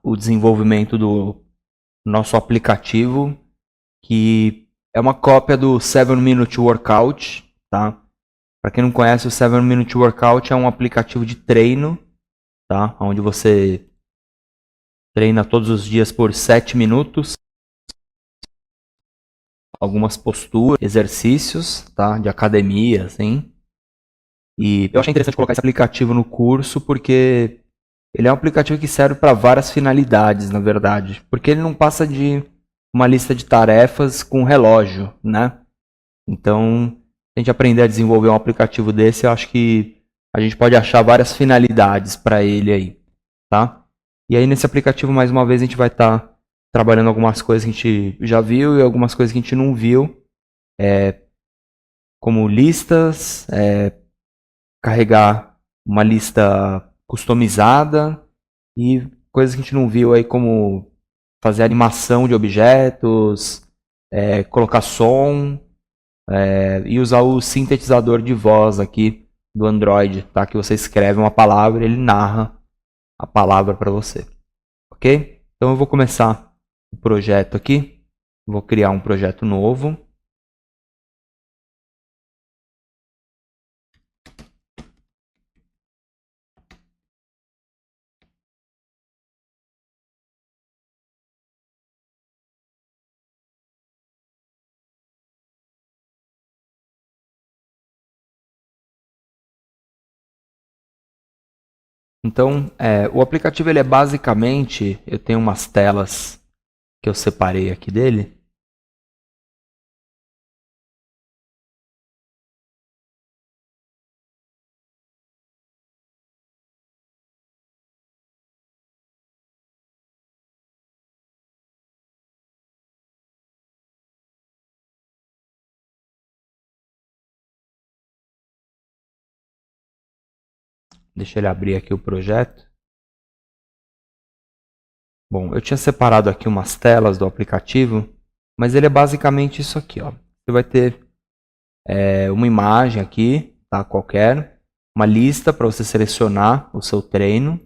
o desenvolvimento do nosso aplicativo, que é uma cópia do 7-Minute Workout, tá? Para quem não conhece, o 7-Minute Workout é um aplicativo de treino, tá? Onde você treina todos os dias por 7 minutos, algumas posturas, exercícios, tá? De academia, assim. E eu achei interessante colocar esse aplicativo no curso porque ele é um aplicativo que serve para várias finalidades, na verdade. Porque ele não passa de uma lista de tarefas com relógio, né? Então, se a gente aprender a desenvolver um aplicativo desse, eu acho que a gente pode achar várias finalidades para ele aí, tá? E aí nesse aplicativo, mais uma vez, a gente vai estar trabalhando algumas coisas que a gente já viu e algumas coisas que a gente não viu, como listas, carregar uma lista customizada e coisas que a gente não viu aí, como fazer animação de objetos, colocar som, e usar o sintetizador de voz aqui do Android, tá? Que você escreve uma palavra e ele narra a palavra para você, ok? Então eu vou começar o projeto aqui, vou criar um projeto novo. Então, o aplicativo ele é basicamente, eu tenho umas telas que eu separei aqui dele. Deixa ele abrir aqui o projeto. Bom, eu tinha separado aqui umas telas do aplicativo, mas ele é basicamente isso aqui, ó. Você vai ter uma imagem aqui, tá, qualquer, uma lista para você selecionar o seu treino.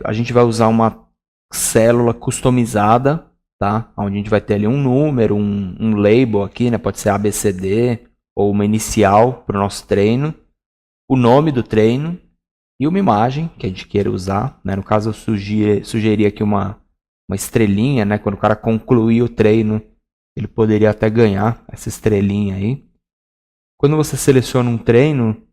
A gente vai usar uma célula customizada, tá, onde a gente vai ter ali um número, um label aqui, né, pode ser ABCD ou uma inicial para o nosso treino, o nome do treino e uma imagem que a gente queira usar, né? No caso, eu sugeri aqui uma estrelinha, né? Quando o cara concluir o treino, ele poderia até ganhar essa estrelinha aí. Quando você seleciona um treino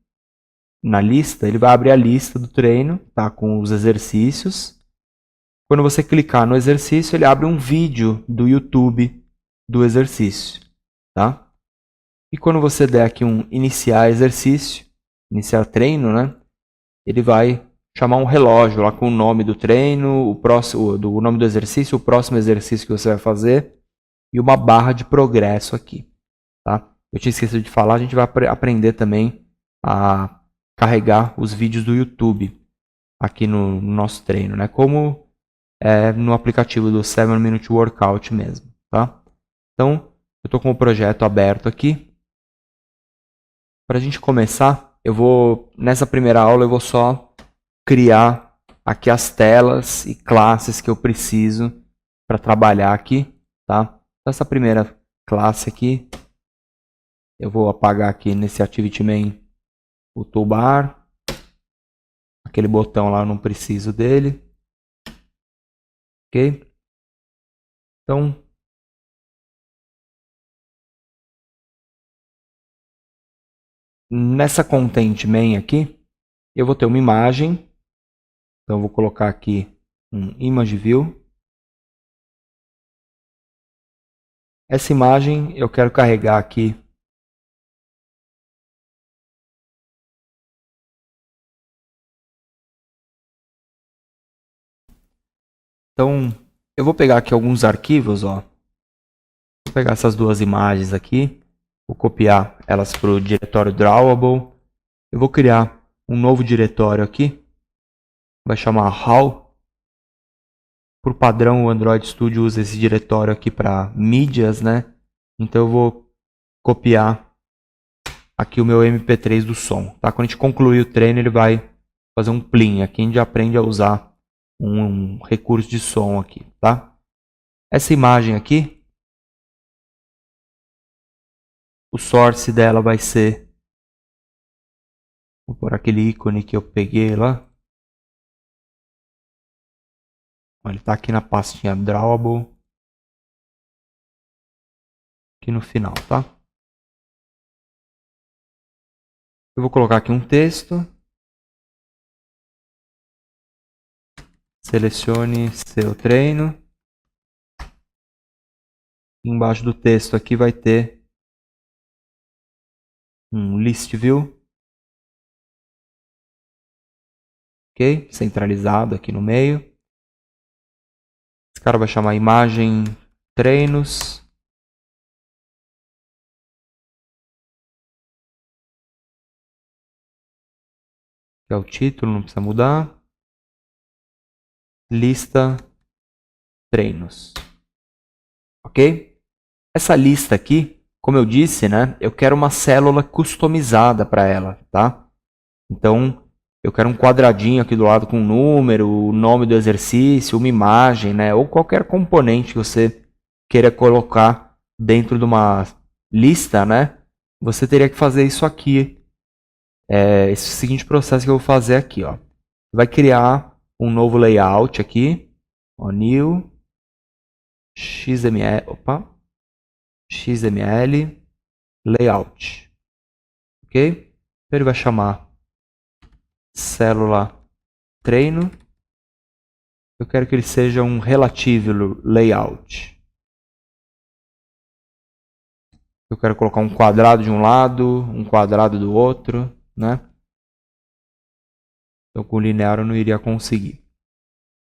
na lista, ele vai abrir a lista do treino, tá? Com os exercícios. Quando você clicar no exercício, ele abre um vídeo do YouTube do exercício, tá? E quando você der aqui um iniciar exercício, iniciar treino, né? Ele vai chamar um relógio lá com o nome do treino, o nome do exercício, o próximo exercício que você vai fazer e uma barra de progresso aqui, tá? Eu tinha esquecido de falar, a gente vai aprender também a carregar os vídeos do YouTube aqui no nosso treino, né? Como no aplicativo do 7-Minute Workout mesmo, tá? Então, eu estou com o projeto aberto aqui. Para a gente começar, nessa primeira aula eu vou só criar aqui as telas e classes que eu preciso para trabalhar aqui, tá? Então, essa primeira classe aqui, eu vou apagar aqui nesse Activity Main o toolbar. Aquele botão lá eu não preciso dele. Ok? Então, nessa Content Main aqui, eu vou ter uma imagem. Então, eu vou colocar aqui um Image View. Essa imagem eu quero carregar aqui Então, eu vou pegar aqui alguns arquivos, ó. Vou pegar essas duas imagens aqui, vou copiar elas para o diretório Drawable. Eu vou criar um novo diretório aqui, vai chamar RAW. Por padrão, o Android Studio usa esse diretório aqui para mídias, né? Então eu vou copiar aqui o meu MP3 do som, tá? Quando a gente concluir o treino, ele vai fazer um plin. Aqui a gente aprende a usar um recurso de som aqui, tá? Essa imagem aqui, o source dela vai ser, vou pôr aquele ícone que eu peguei lá. Ele está aqui na pastinha Drawable, aqui no final, tá? Eu vou colocar aqui um texto. Selecione seu treino. Embaixo do texto aqui vai ter um list view. Ok? Centralizado aqui no meio. Esse cara vai chamar imagem treinos. Que é o título, não precisa mudar. Lista treinos. Ok? Essa lista aqui, como eu disse, né? Eu quero uma célula customizada para ela, tá? Então, eu quero um quadradinho aqui do lado com um número, o nome do exercício, uma imagem, né? Ou qualquer componente que você queira colocar dentro de uma lista, né? Você teria que fazer isso aqui. Esse seguinte processo que eu vou fazer aqui, ó. Vai criar um novo layout aqui. Ó, new XML, XML layout. Ok? Então ele vai chamar célula treino. Eu quero que ele seja um relative layout. Eu quero colocar um quadrado de um lado, um quadrado do outro, né? Então com linear eu não iria conseguir.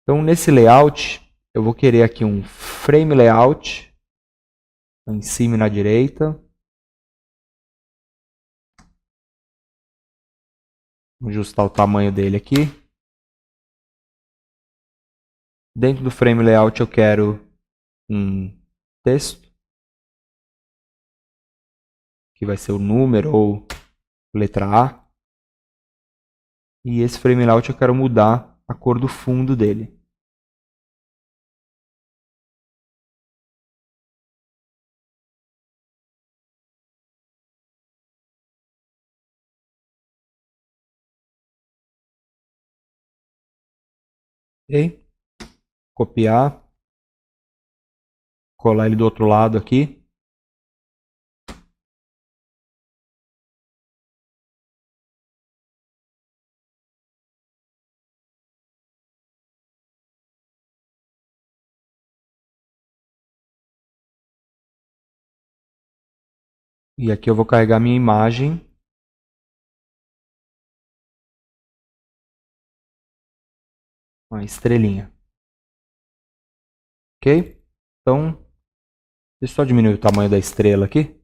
Então nesse layout eu vou querer aqui um frame layout em cima e na direita. Vou ajustar o tamanho dele aqui. Dentro do frame layout eu quero um texto, que vai ser o número ou letra A. E esse frame layout eu quero mudar a cor do fundo dele. Ok? Copiar. Colar ele do outro lado aqui. E aqui eu vou carregar minha imagem. Uma estrelinha. Ok? Então, deixa eu só diminuir o tamanho da estrela aqui.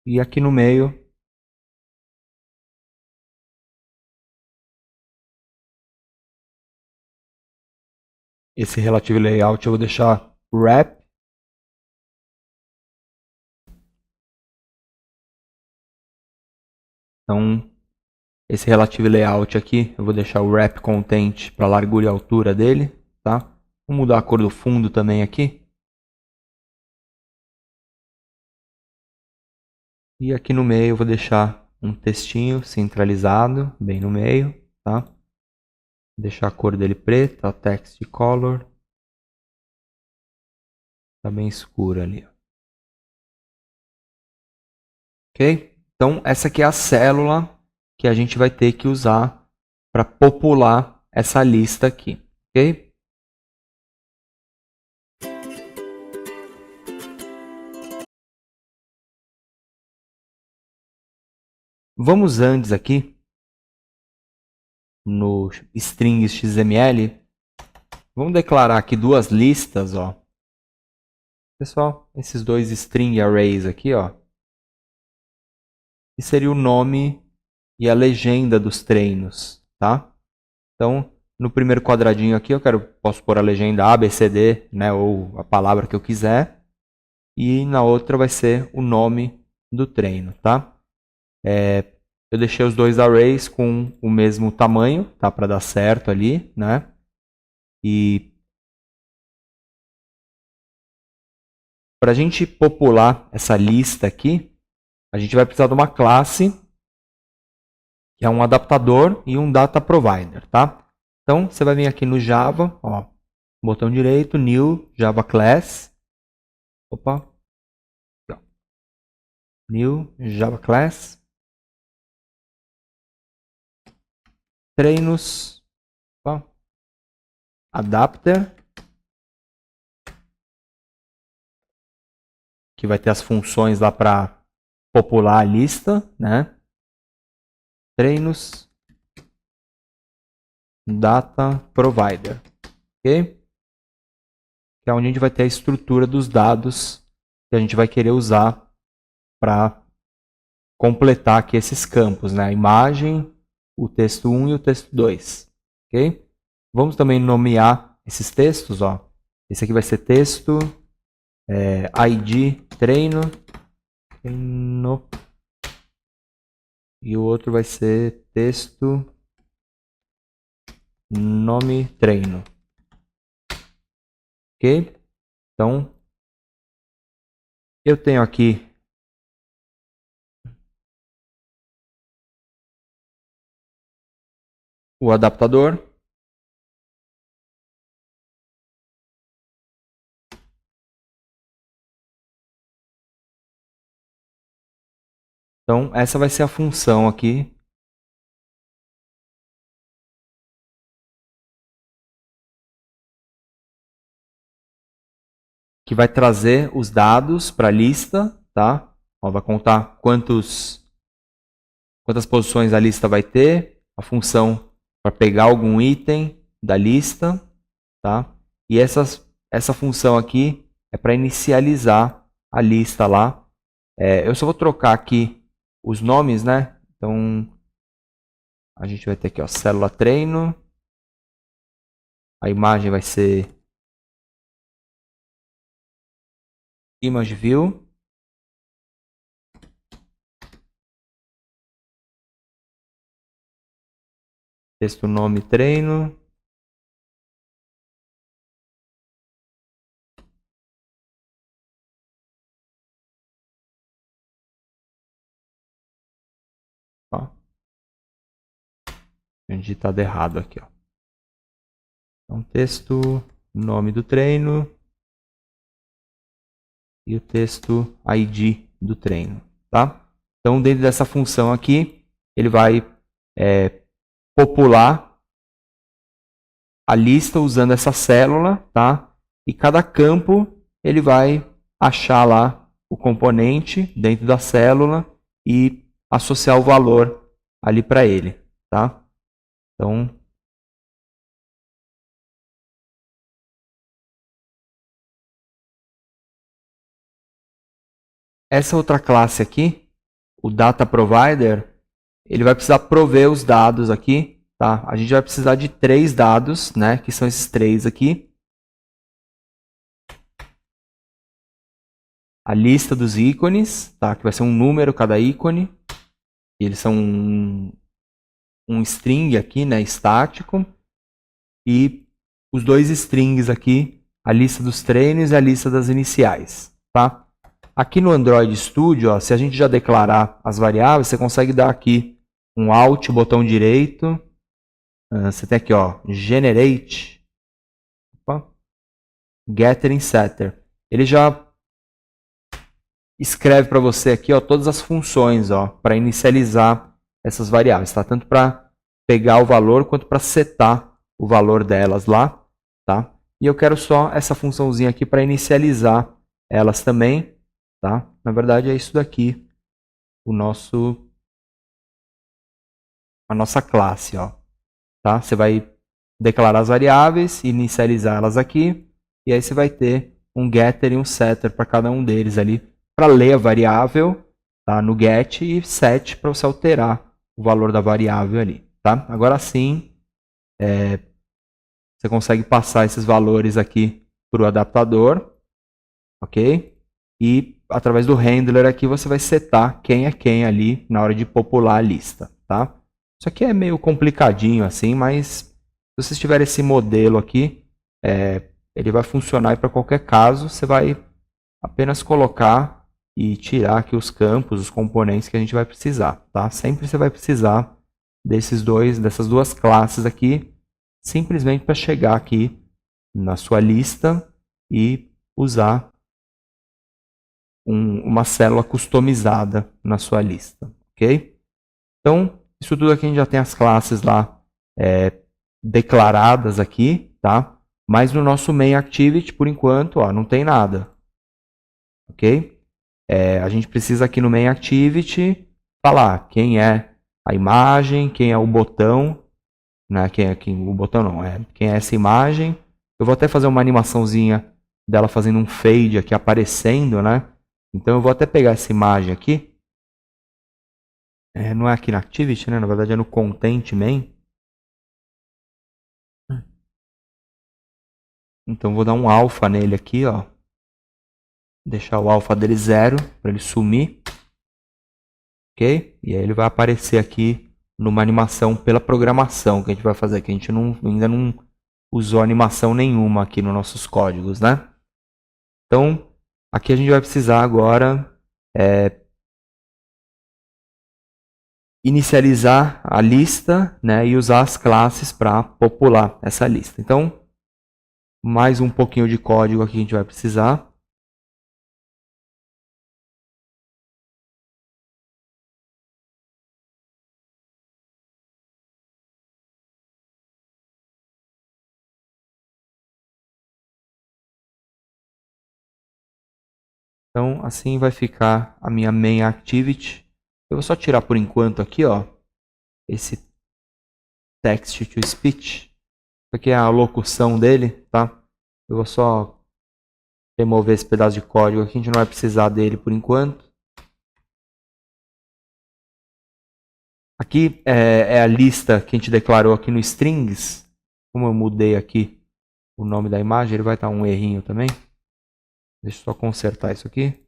E aqui no meio, esse relative layout eu vou deixar wrap. Então, esse relative layout aqui, eu vou deixar o wrap content para a largura e altura dele, tá? Vou mudar a cor do fundo também aqui. E aqui no meio eu vou deixar um textinho centralizado, bem no meio, tá? Vou deixar a cor dele preta, text color. Tá bem escuro ali. Ok? Então, essa aqui é a célula que a gente vai ter que usar para popular essa lista aqui. Ok? Vamos antes aqui, no string XML, vamos declarar aqui duas listas, ó. Pessoal, esses dois string arrays aqui, ó, que seria o nome e a legenda dos treinos, tá? Então, no primeiro quadradinho aqui, posso pôr a legenda A, B, C, D, né, ou a palavra que eu quiser. E na outra vai ser o nome do treino, tá? Eu deixei os dois arrays com o mesmo tamanho, tá? Para dar certo ali, né? E para a gente popular essa lista aqui, a gente vai precisar de uma classe que é um adaptador e um data provider, tá? Então, você vai vir aqui no Java, ó, botão direito, New Java Class. Opa. Aqui, ó. New Java Class. Treinos. Opa. Adapter. Que vai ter as funções lá para popular a lista, né? Treinos. Data Provider. Ok? Que é onde a gente vai ter a estrutura dos dados que a gente vai querer usar para completar aqui esses campos, né? A imagem, o texto 1 e o texto 2. Ok? Vamos também nomear esses textos, ó. Esse aqui vai ser texto, ID treino, e o outro vai ser texto nome treino. Ok? Então, eu tenho aqui o adaptador. Então, essa vai ser a função aqui. Que vai trazer os dados para a lista, tá? Ó, vai contar quantas posições a lista vai ter, a função para pegar algum item da lista, tá? E essa função aqui é para inicializar a lista lá. Eu só vou trocar aqui os nomes, né? Então, a gente vai ter aqui, ó, célula treino. A imagem vai ser image view. Texto nome treino. Ó. Tenho digitado errado aqui, ó. Então, texto, nome do treino e o texto ID do treino, tá? Então, dentro dessa função aqui, ele vai popular a lista usando essa célula, tá? E cada campo ele vai achar lá o componente dentro da célula e associar o valor ali para ele, tá? Então, essa outra classe aqui, o Data Provider, ele vai precisar prover os dados aqui, tá? A gente vai precisar de 3 dados, né? Que são esses 3 aqui. A lista dos ícones, tá? Que vai ser um número cada ícone. E eles são um string aqui, né? Estático. E os 2 strings aqui, a lista dos treinos e a lista das iniciais, tá? Aqui no Android Studio, ó, se a gente já declarar as variáveis, você consegue dar aqui um Alt, botão direito. Você tem aqui, ó, Generate, Getter e Setter. Ele já escreve para você aqui, ó, todas as funções, ó, para inicializar essas variáveis, tá? Tanto para pegar o valor quanto para setar o valor delas lá, tá? E eu quero só essa funçãozinha aqui para inicializar elas também. Tá? Na verdade é isso daqui, a nossa classe, ó. Tá? Você vai declarar as variáveis, inicializar elas aqui, e aí você vai ter um getter e um setter para cada um deles ali, para ler a variável, tá? No get, e set para você alterar o valor da variável ali, tá? Agora sim, você consegue passar esses valores aqui para o adaptador, ok? e através do handler aqui você vai setar quem é quem ali na hora de popular a lista, tá? Isso aqui é meio complicadinho assim, mas se vocês tiverem esse modelo aqui, ele vai funcionar para qualquer caso. Você vai apenas colocar e tirar aqui os campos, os componentes que a gente vai precisar, tá? Sempre você vai precisar dessas duas classes aqui, simplesmente para chegar aqui na sua lista e usar uma célula customizada na sua lista, ok? Então, isso tudo aqui a gente já tem as classes lá declaradas aqui, tá? Mas no nosso main activity, por enquanto, ó, não tem nada, ok? A gente precisa aqui no main activity falar quem é a imagem, quem é o botão, né? O botão não, quem é essa imagem. Eu vou até fazer uma animaçãozinha dela fazendo um fade aqui aparecendo, né? Então eu vou até pegar essa imagem aqui. Não é aqui na Activity, né? Na verdade é no Content Main. Então vou dar um alpha nele aqui, ó. Deixar o alpha dele 0 para ele sumir. Ok? E aí ele vai aparecer aqui numa animação pela programação que a gente vai fazer, que a gente ainda não usou animação nenhuma aqui nos nossos códigos, né? Então, aqui a gente vai precisar agora inicializar a lista, né, e usar as classes para popular essa lista. Então, mais um pouquinho de código aqui que a gente vai precisar. Então, assim vai ficar a minha main activity. Eu vou só tirar por enquanto aqui, ó, esse text to speech. Isso aqui é a locução dele, tá? Eu vou só remover esse pedaço de código aqui, a gente não vai precisar dele por enquanto. Aqui é a lista que a gente declarou aqui no strings. Como eu mudei aqui o nome da imagem, ele vai estar um errinho também. Deixa eu só consertar isso aqui.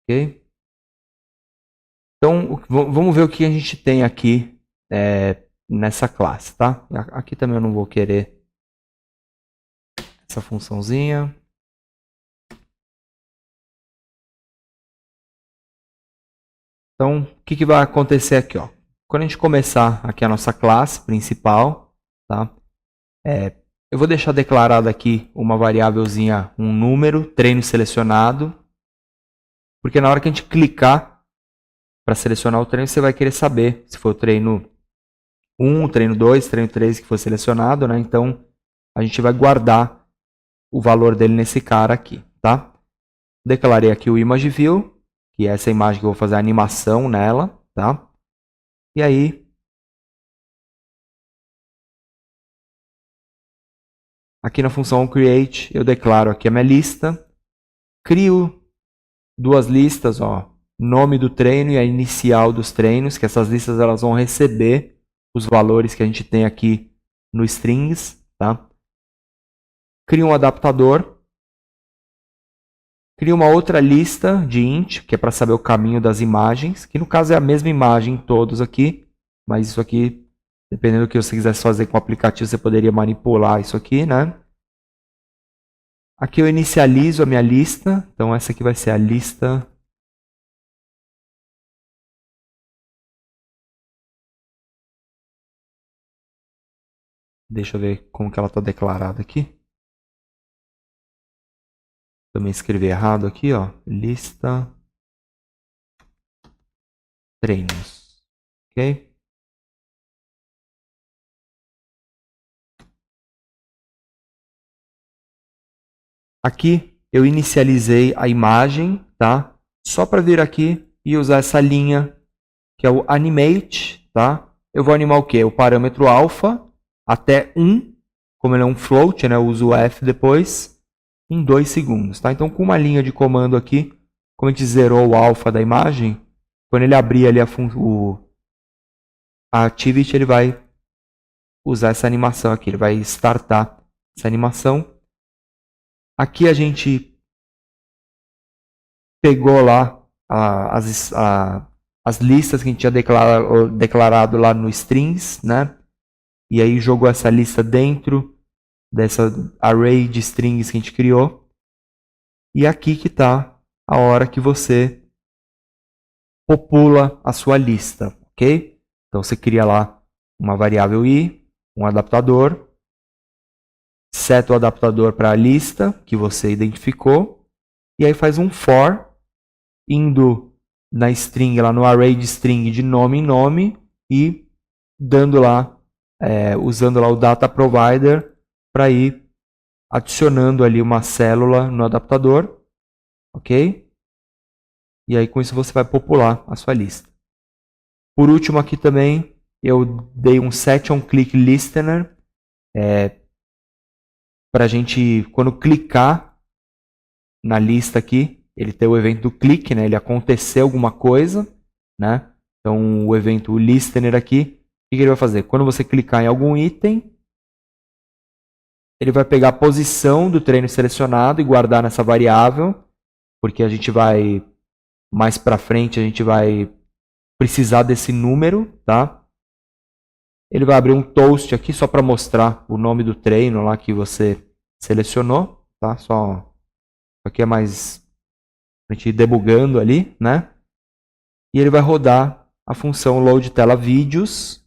Ok? Então, vamos ver o que a gente tem aqui nessa classe, tá? Aqui também eu não vou querer essa funçãozinha. Então, o que vai acontecer aqui, ó? Quando a gente começar aqui a nossa classe principal, tá? Eu vou deixar declarado aqui uma variávelzinha, um número, treino selecionado, porque na hora que a gente clicar para selecionar o treino, você vai querer saber se foi o treino 1, treino 2, treino 3 que foi selecionado, né? Então, a gente vai guardar o valor dele nesse cara aqui, tá? Declarei aqui o image view, que é essa imagem que eu vou fazer a animação nela, tá? E aí, aqui na função create, eu declaro aqui a minha lista, crio duas listas, ó, nome do treino e a inicial dos treinos, que essas listas elas vão receber os valores que a gente tem aqui no strings, tá? Crio um adaptador, crio uma outra lista de int, que é para saber o caminho das imagens, que no caso é a mesma imagem todos aqui, mas isso aqui, dependendo do que você quisesse fazer com o aplicativo, você poderia manipular isso aqui, né? Aqui eu inicializo a minha lista, então essa aqui vai ser a lista. Deixa eu ver como que ela está declarada aqui. Também escrevi errado aqui, ó. Lista treinos. Ok? Aqui eu inicializei a imagem, tá? Só para vir aqui e usar essa linha, que é o animate, tá? Eu vou animar o quê? O parâmetro alpha até 1, como ele é um float, né? Eu uso o f depois. em 2 segundos. Tá? Então, com uma linha de comando aqui, como a gente zerou o alfa da imagem, quando ele abrir ali a Activity, ele vai usar essa animação aqui, ele vai startar essa animação. Aqui a gente pegou lá as listas que a gente tinha declarado lá no strings, né? E aí jogou essa lista dentro dessa array de strings que a gente criou. E aqui que está a hora que você popula a sua lista, ok? Então você cria lá uma variável i, um adaptador, seta o adaptador para a lista que você identificou, e aí faz um for, indo na string, lá no array de string de nome em nome, e dando lá, usando lá o data provider para ir adicionando ali uma célula no adaptador, ok? E aí com isso você vai popular a sua lista. Por último aqui também, eu dei um set on click listener, para a gente, quando clicar na lista aqui, ele ter o evento do clique, né? Ele acontecer alguma coisa, né? Então o evento listener aqui, o que ele vai fazer? Quando você clicar em algum item, ele vai pegar a posição do treino selecionado e guardar nessa variável, porque a gente vai, mais para frente, a gente vai precisar desse número, tá? Ele vai abrir um toast aqui só para mostrar o nome do treino lá que você selecionou, tá? Só aqui é mais a gente ir debugando ali, né? E ele vai rodar a função load tela vídeos.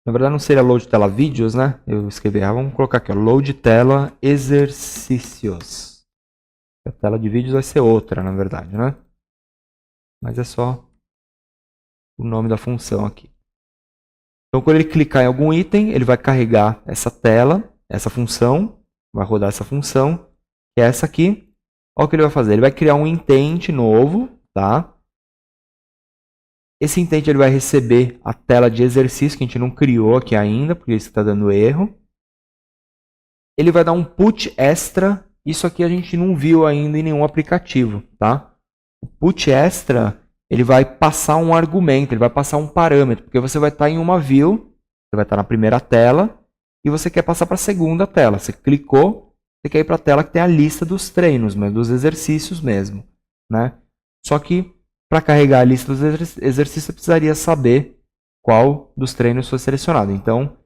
Na verdade não seria load tela vídeos, né? Eu escrevi, vamos colocar aqui, ó, load tela exercícios. A tela de vídeos vai ser outra, na verdade, né? Mas é só o nome da função aqui. Então, quando ele clicar em algum item, ele vai carregar essa tela, essa função, vai rodar essa função, que é essa aqui. Olha o que ele vai fazer. Ele vai criar um intent novo, tá? Esse intent ele vai receber a tela de exercício que a gente não criou aqui ainda, porque isso está dando erro. Ele vai dar um put extra. Isso aqui a gente não viu ainda em nenhum aplicativo, tá? O put extra, ele vai passar um argumento, ele vai passar um parâmetro, porque você vai estar em uma view, você vai estar na primeira tela, e você quer passar para a segunda tela. Você clicou, você quer ir para a tela que tem a lista dos treinos, mas dos exercícios mesmo, né? Só que para carregar a lista dos exercícios, você precisaria saber qual dos treinos foi selecionado. Então,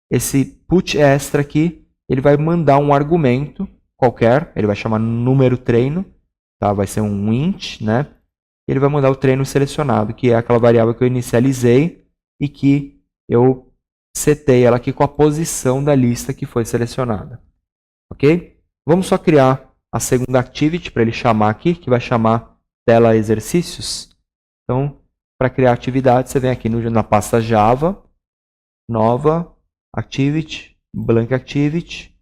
esse put extra aqui, ele vai mandar um argumento qualquer, ele vai chamar número treino, tá? Vai ser um int, né? Ele vai mandar o treino selecionado, que é aquela variável que eu inicializei e que eu setei ela aqui com a posição da lista que foi selecionada. Ok? Vamos só criar a segunda activity para ele chamar aqui, que vai chamar tela exercícios. Então, para criar atividade, você vem aqui na pasta Java, nova, activity, blank activity.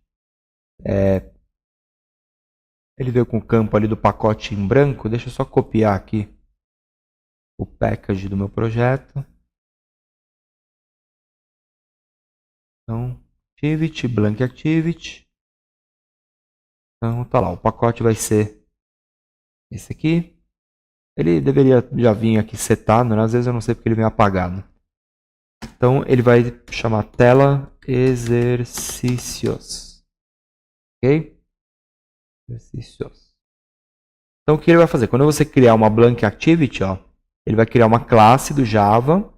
Ele veio com o campo ali do pacote em branco. Deixa eu só copiar aqui o package do meu projeto. Então, activity, blank activity. Então, tá lá. O pacote vai ser esse aqui. Ele deveria já vir aqui setado, né? Às vezes eu não sei porque ele vem apagado. Então, ele vai chamar tela exercícios. Ok? Exercícios. Então, o que ele vai fazer? Quando você criar uma blank activity, ó, ele vai criar uma classe do Java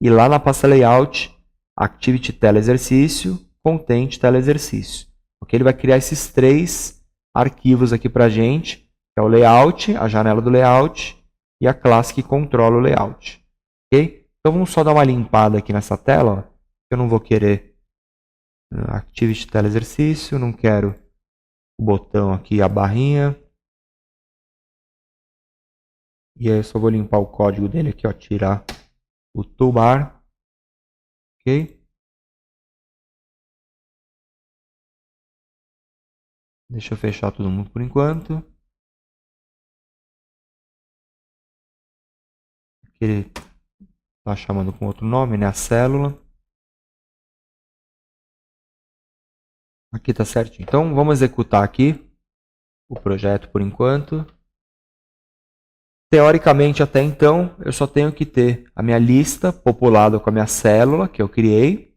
e lá na pasta layout, activity tela exercício, content tela exercício. Ok? Ele vai criar esses 3 arquivos aqui para a gente, que é o layout, a janela do layout e a classe que controla o layout. Ok? Então vamos só dar uma limpada aqui nessa tela. Ó. Eu não vou querer activity tela exercício, não quero o botão aqui, a barrinha. E aí eu só vou limpar o código dele aqui, ó, tirar o toolbar. Ok? Deixa eu fechar todo mundo por enquanto. Aqui ele está chamando com outro nome, né? A célula. Aqui está certinho. Então vamos executar aqui o projeto por enquanto. Teoricamente, até então, eu só tenho que ter a minha lista populada com a minha célula que eu criei,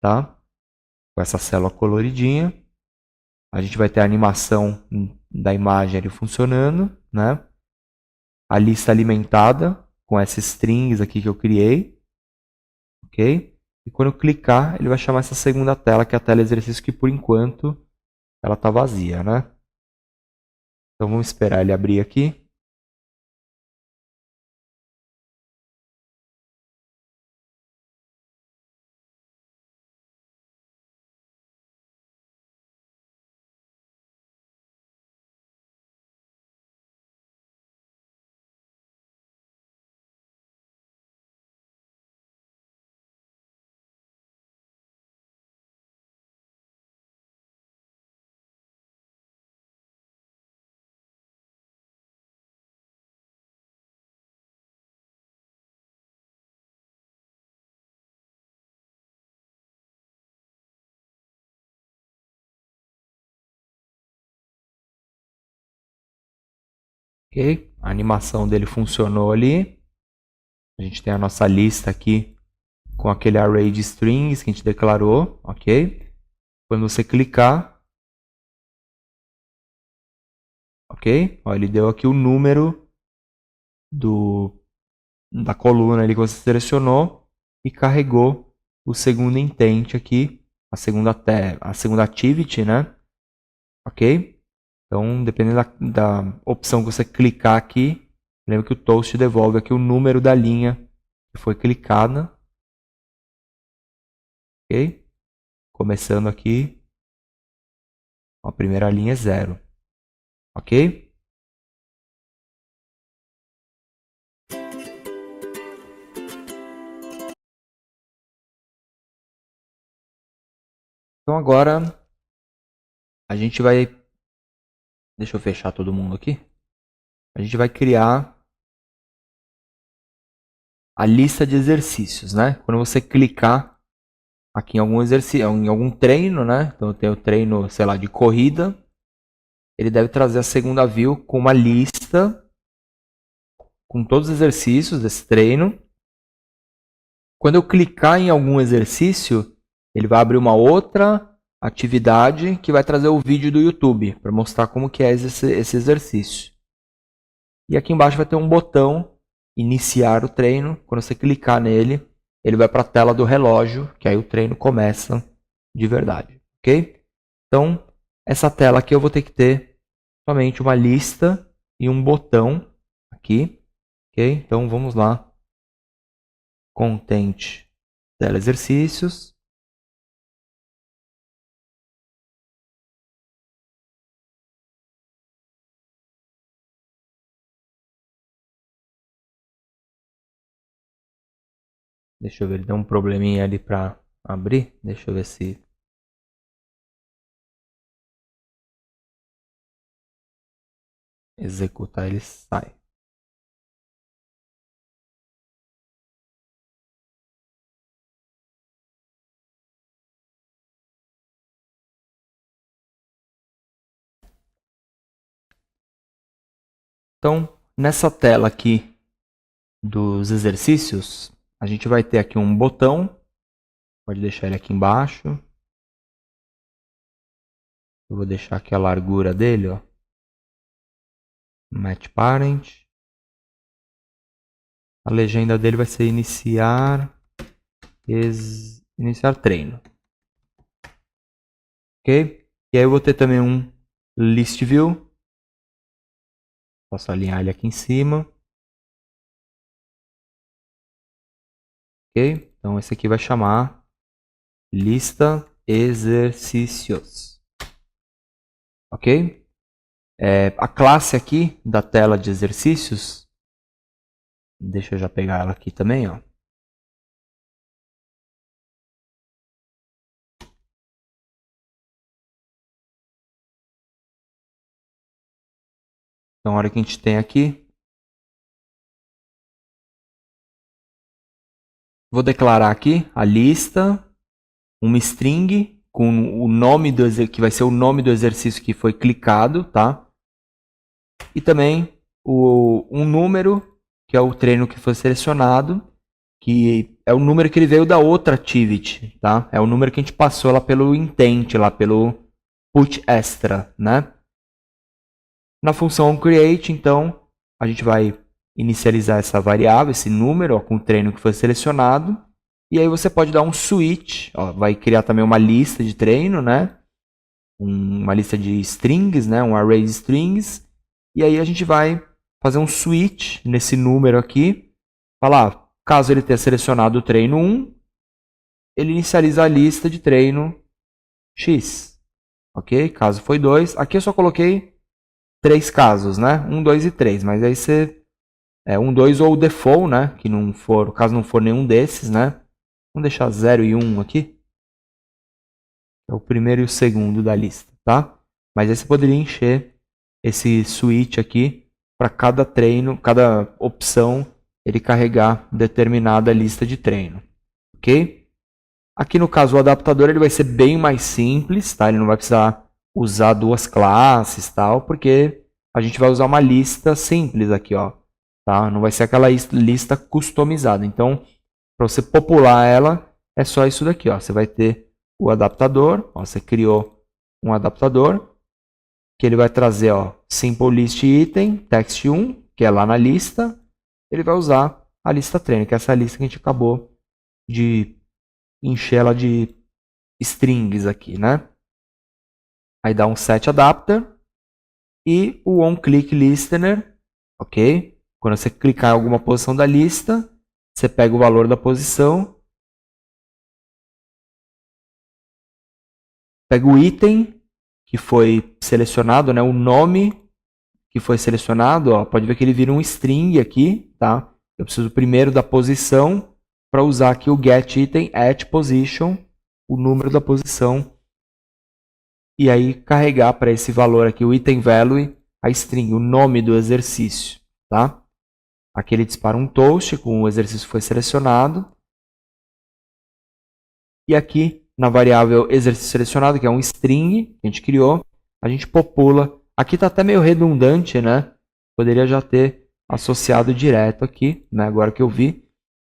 tá? Com essa célula coloridinha. A gente vai ter a animação da imagem ali funcionando, né? A lista alimentada com essas strings aqui que eu criei, ok? E quando eu clicar, ele vai chamar essa segunda tela, que é a tela exercício, que por enquanto ela está vazia, né? Então vamos esperar ele abrir aqui. Ok? A animação dele funcionou ali. A gente tem a nossa lista aqui com aquele array de strings que a gente declarou, ok? Quando você clicar, ok? Ó, ele deu aqui o número da coluna ali que você selecionou e carregou o segundo intent aqui, a segunda activity, né? Ok? Então, dependendo da opção que você clicar aqui, lembra que o toast devolve aqui o número da linha que foi clicada. Ok? Começando aqui, a primeira linha é 0. Ok? Então agora a gente vai... Deixa eu fechar todo mundo aqui. A gente vai criar a lista de exercícios, né? Quando você clicar aqui em algum exercício, em algum treino, né? Então eu tenho treino, sei lá, de corrida. Ele deve trazer a segunda view com uma lista com todos os exercícios desse treino. Quando eu clicar em algum exercício, ele vai abrir uma outra atividade que vai trazer o vídeo do YouTube para mostrar como que é esse exercício. E aqui embaixo vai ter um botão iniciar o treino. Quando você clicar nele, ele vai para a tela do relógio, que aí o treino começa de verdade, ok? Então, essa tela aqui eu vou ter que ter somente uma lista e um botão aqui, ok? Então, vamos lá. Content tela exercícios. Deixa eu ver, ele deu um probleminha ali para abrir. Deixa eu ver se... executar ele sai. Então, nessa tela aqui dos exercícios, a gente vai ter aqui um botão. Pode deixar ele aqui embaixo. Eu vou deixar aqui a largura dele, ó. Match Parent. A legenda dele vai ser iniciar treino. Ok? E aí eu vou ter também um List View. Posso alinhar ele aqui em cima. Ok? Então esse aqui vai chamar lista exercícios. Ok? A classe aqui da tela de exercícios, deixa eu já pegar ela aqui também, ó. Então, a hora que a gente tem aqui, vou declarar aqui a lista, uma string com o nome que vai ser o nome do exercício que foi clicado, tá? E também um número, que é o treino que foi selecionado, que é o número que ele veio da outra activity, tá? É o número que a gente passou lá pelo intent, lá pelo put extra, né? Na função create, então, a gente vai inicializar essa variável, esse número, ó, com o treino que foi selecionado. E aí você pode dar um switch, ó, vai criar também uma lista de treino, né? Uma lista de strings, né? Um array de strings. E aí a gente vai fazer um switch nesse número aqui. Falar, caso ele tenha selecionado o treino 1, ele inicializa a lista de treino X. Ok? Caso foi 2. Aqui eu só coloquei 3 casos, né? 1, 2 e 3. Mas aí você... 1, 2 ou o default, né? Que não for, caso não for nenhum desses, né? Vamos deixar 0 e 1 aqui. É o primeiro e o segundo da lista, tá? Mas aí você poderia encher esse switch aqui para cada treino, cada opção, ele carregar determinada lista de treino, ok? Aqui no caso o adaptador ele vai ser bem mais simples, tá? Ele não vai precisar usar duas classes, tal, porque a gente vai usar uma lista simples aqui, ó, tá? Não vai ser aquela lista customizada. Então, para você popular ela, é só isso daqui, ó. Você vai ter o adaptador, ó, você criou um adaptador que ele vai trazer, ó, simple list item, text 1, que é lá na lista. Ele vai usar a lista treino, que é essa lista que a gente acabou de encher ela de strings aqui, né? Aí dá um set adapter e o onClick listener, ok? Quando você clicar em alguma posição da lista, você pega o valor da posição, pega o item que foi selecionado, né? O nome que foi selecionado, ó, pode ver que ele vira um string aqui, tá? Eu preciso primeiro da posição para usar aqui o getItem at position, o número da posição, e aí carregar para esse valor aqui o item value, a string, o nome do exercício, tá? Aqui ele dispara um toast com o exercício que foi selecionado. E aqui na variável exercício selecionado, que é um string que a gente criou, a gente popula. Aqui está até meio redundante, né? Poderia já ter associado direto aqui, né? Agora que eu vi.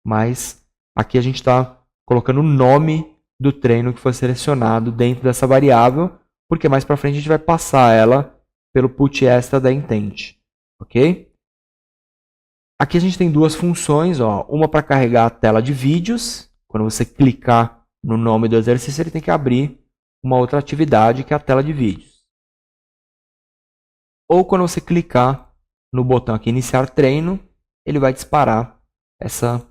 Mas aqui a gente está colocando o nome do treino que foi selecionado dentro dessa variável, porque mais para frente a gente vai passar ela pelo put extra da intent, ok? Aqui a gente tem duas funções, ó. Uma para carregar a tela de vídeos. Quando você clicar no nome do exercício, ele tem que abrir uma outra atividade que é a tela de vídeos. Ou quando você clicar no botão aqui iniciar treino, ele vai disparar essa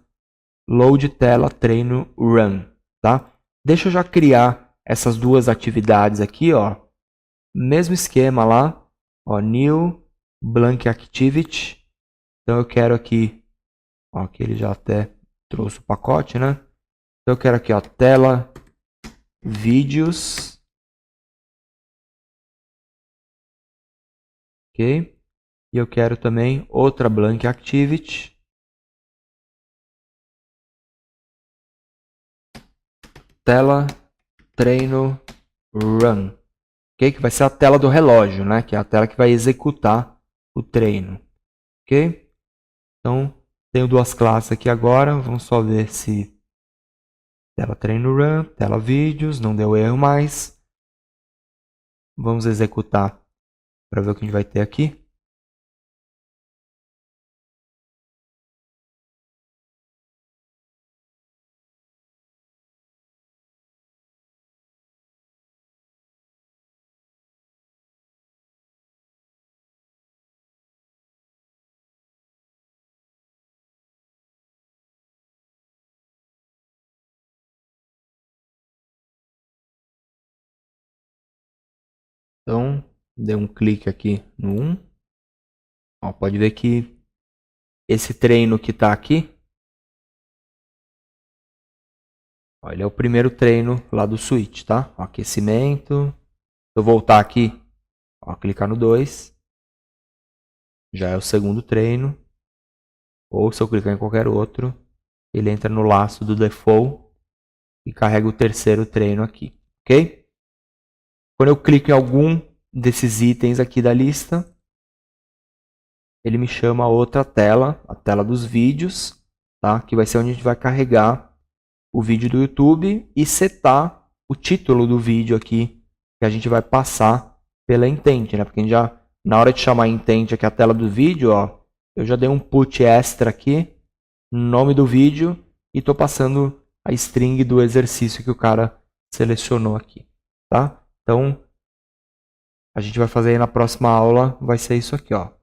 load tela treino run, tá? Deixa eu já criar essas duas atividades aqui, ó. Mesmo esquema lá, ó, new blank activity. Então eu quero aqui, ó, que ele já até trouxe o pacote, né? Então eu quero aqui, ó, tela vídeos, ok? E eu quero também outra blank activity, tela treino run, ok? Que vai ser a tela do relógio, né? Que é a tela que vai executar o treino, ok? Então tenho duas classes aqui agora, vamos só ver se tela treino run, tela vídeos, não deu erro mais. Vamos executar para ver o que a gente vai ter aqui. Então, dei um clique aqui no 1. Ó, pode ver que esse treino que está aqui, ó, ele é o primeiro treino lá do switch, tá? Ó, aquecimento. Se eu voltar aqui, ó, clicar no 2, já é o segundo treino. Ou se eu clicar em qualquer outro, ele entra no laço do default e carrega o terceiro treino aqui, ok? Quando eu clico em algum desses itens aqui da lista, ele me chama a outra tela, a tela dos vídeos, tá? Que vai ser onde a gente vai carregar o vídeo do YouTube e setar o título do vídeo aqui que a gente vai passar pela Intent, né? Porque a gente já, na hora de chamar Intent aqui a tela do vídeo, ó, eu já dei um put extra aqui, nome do vídeo, e estou passando a string do exercício que o cara selecionou aqui, tá? Então, a gente vai fazer aí na próxima aula, vai ser isso aqui, ó.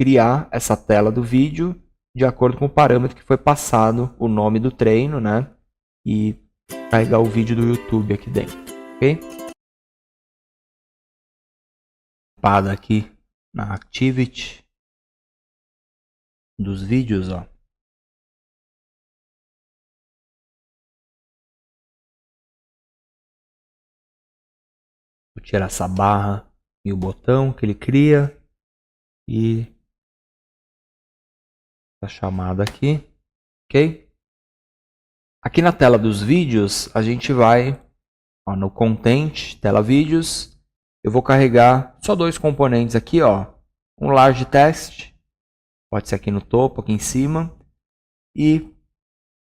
Criar essa tela do vídeo de acordo com o parâmetro que foi passado, o nome do treino, né? E carregar o vídeo do YouTube aqui dentro, ok? Pada aqui na Activity dos vídeos, ó. Vou tirar essa barra e o botão que ele cria e a chamada aqui, ok? Aqui na tela dos vídeos, a gente vai, ó, no Content, tela vídeos, eu vou carregar só dois componentes aqui, ó, um Large Text, pode ser aqui no topo, aqui em cima, e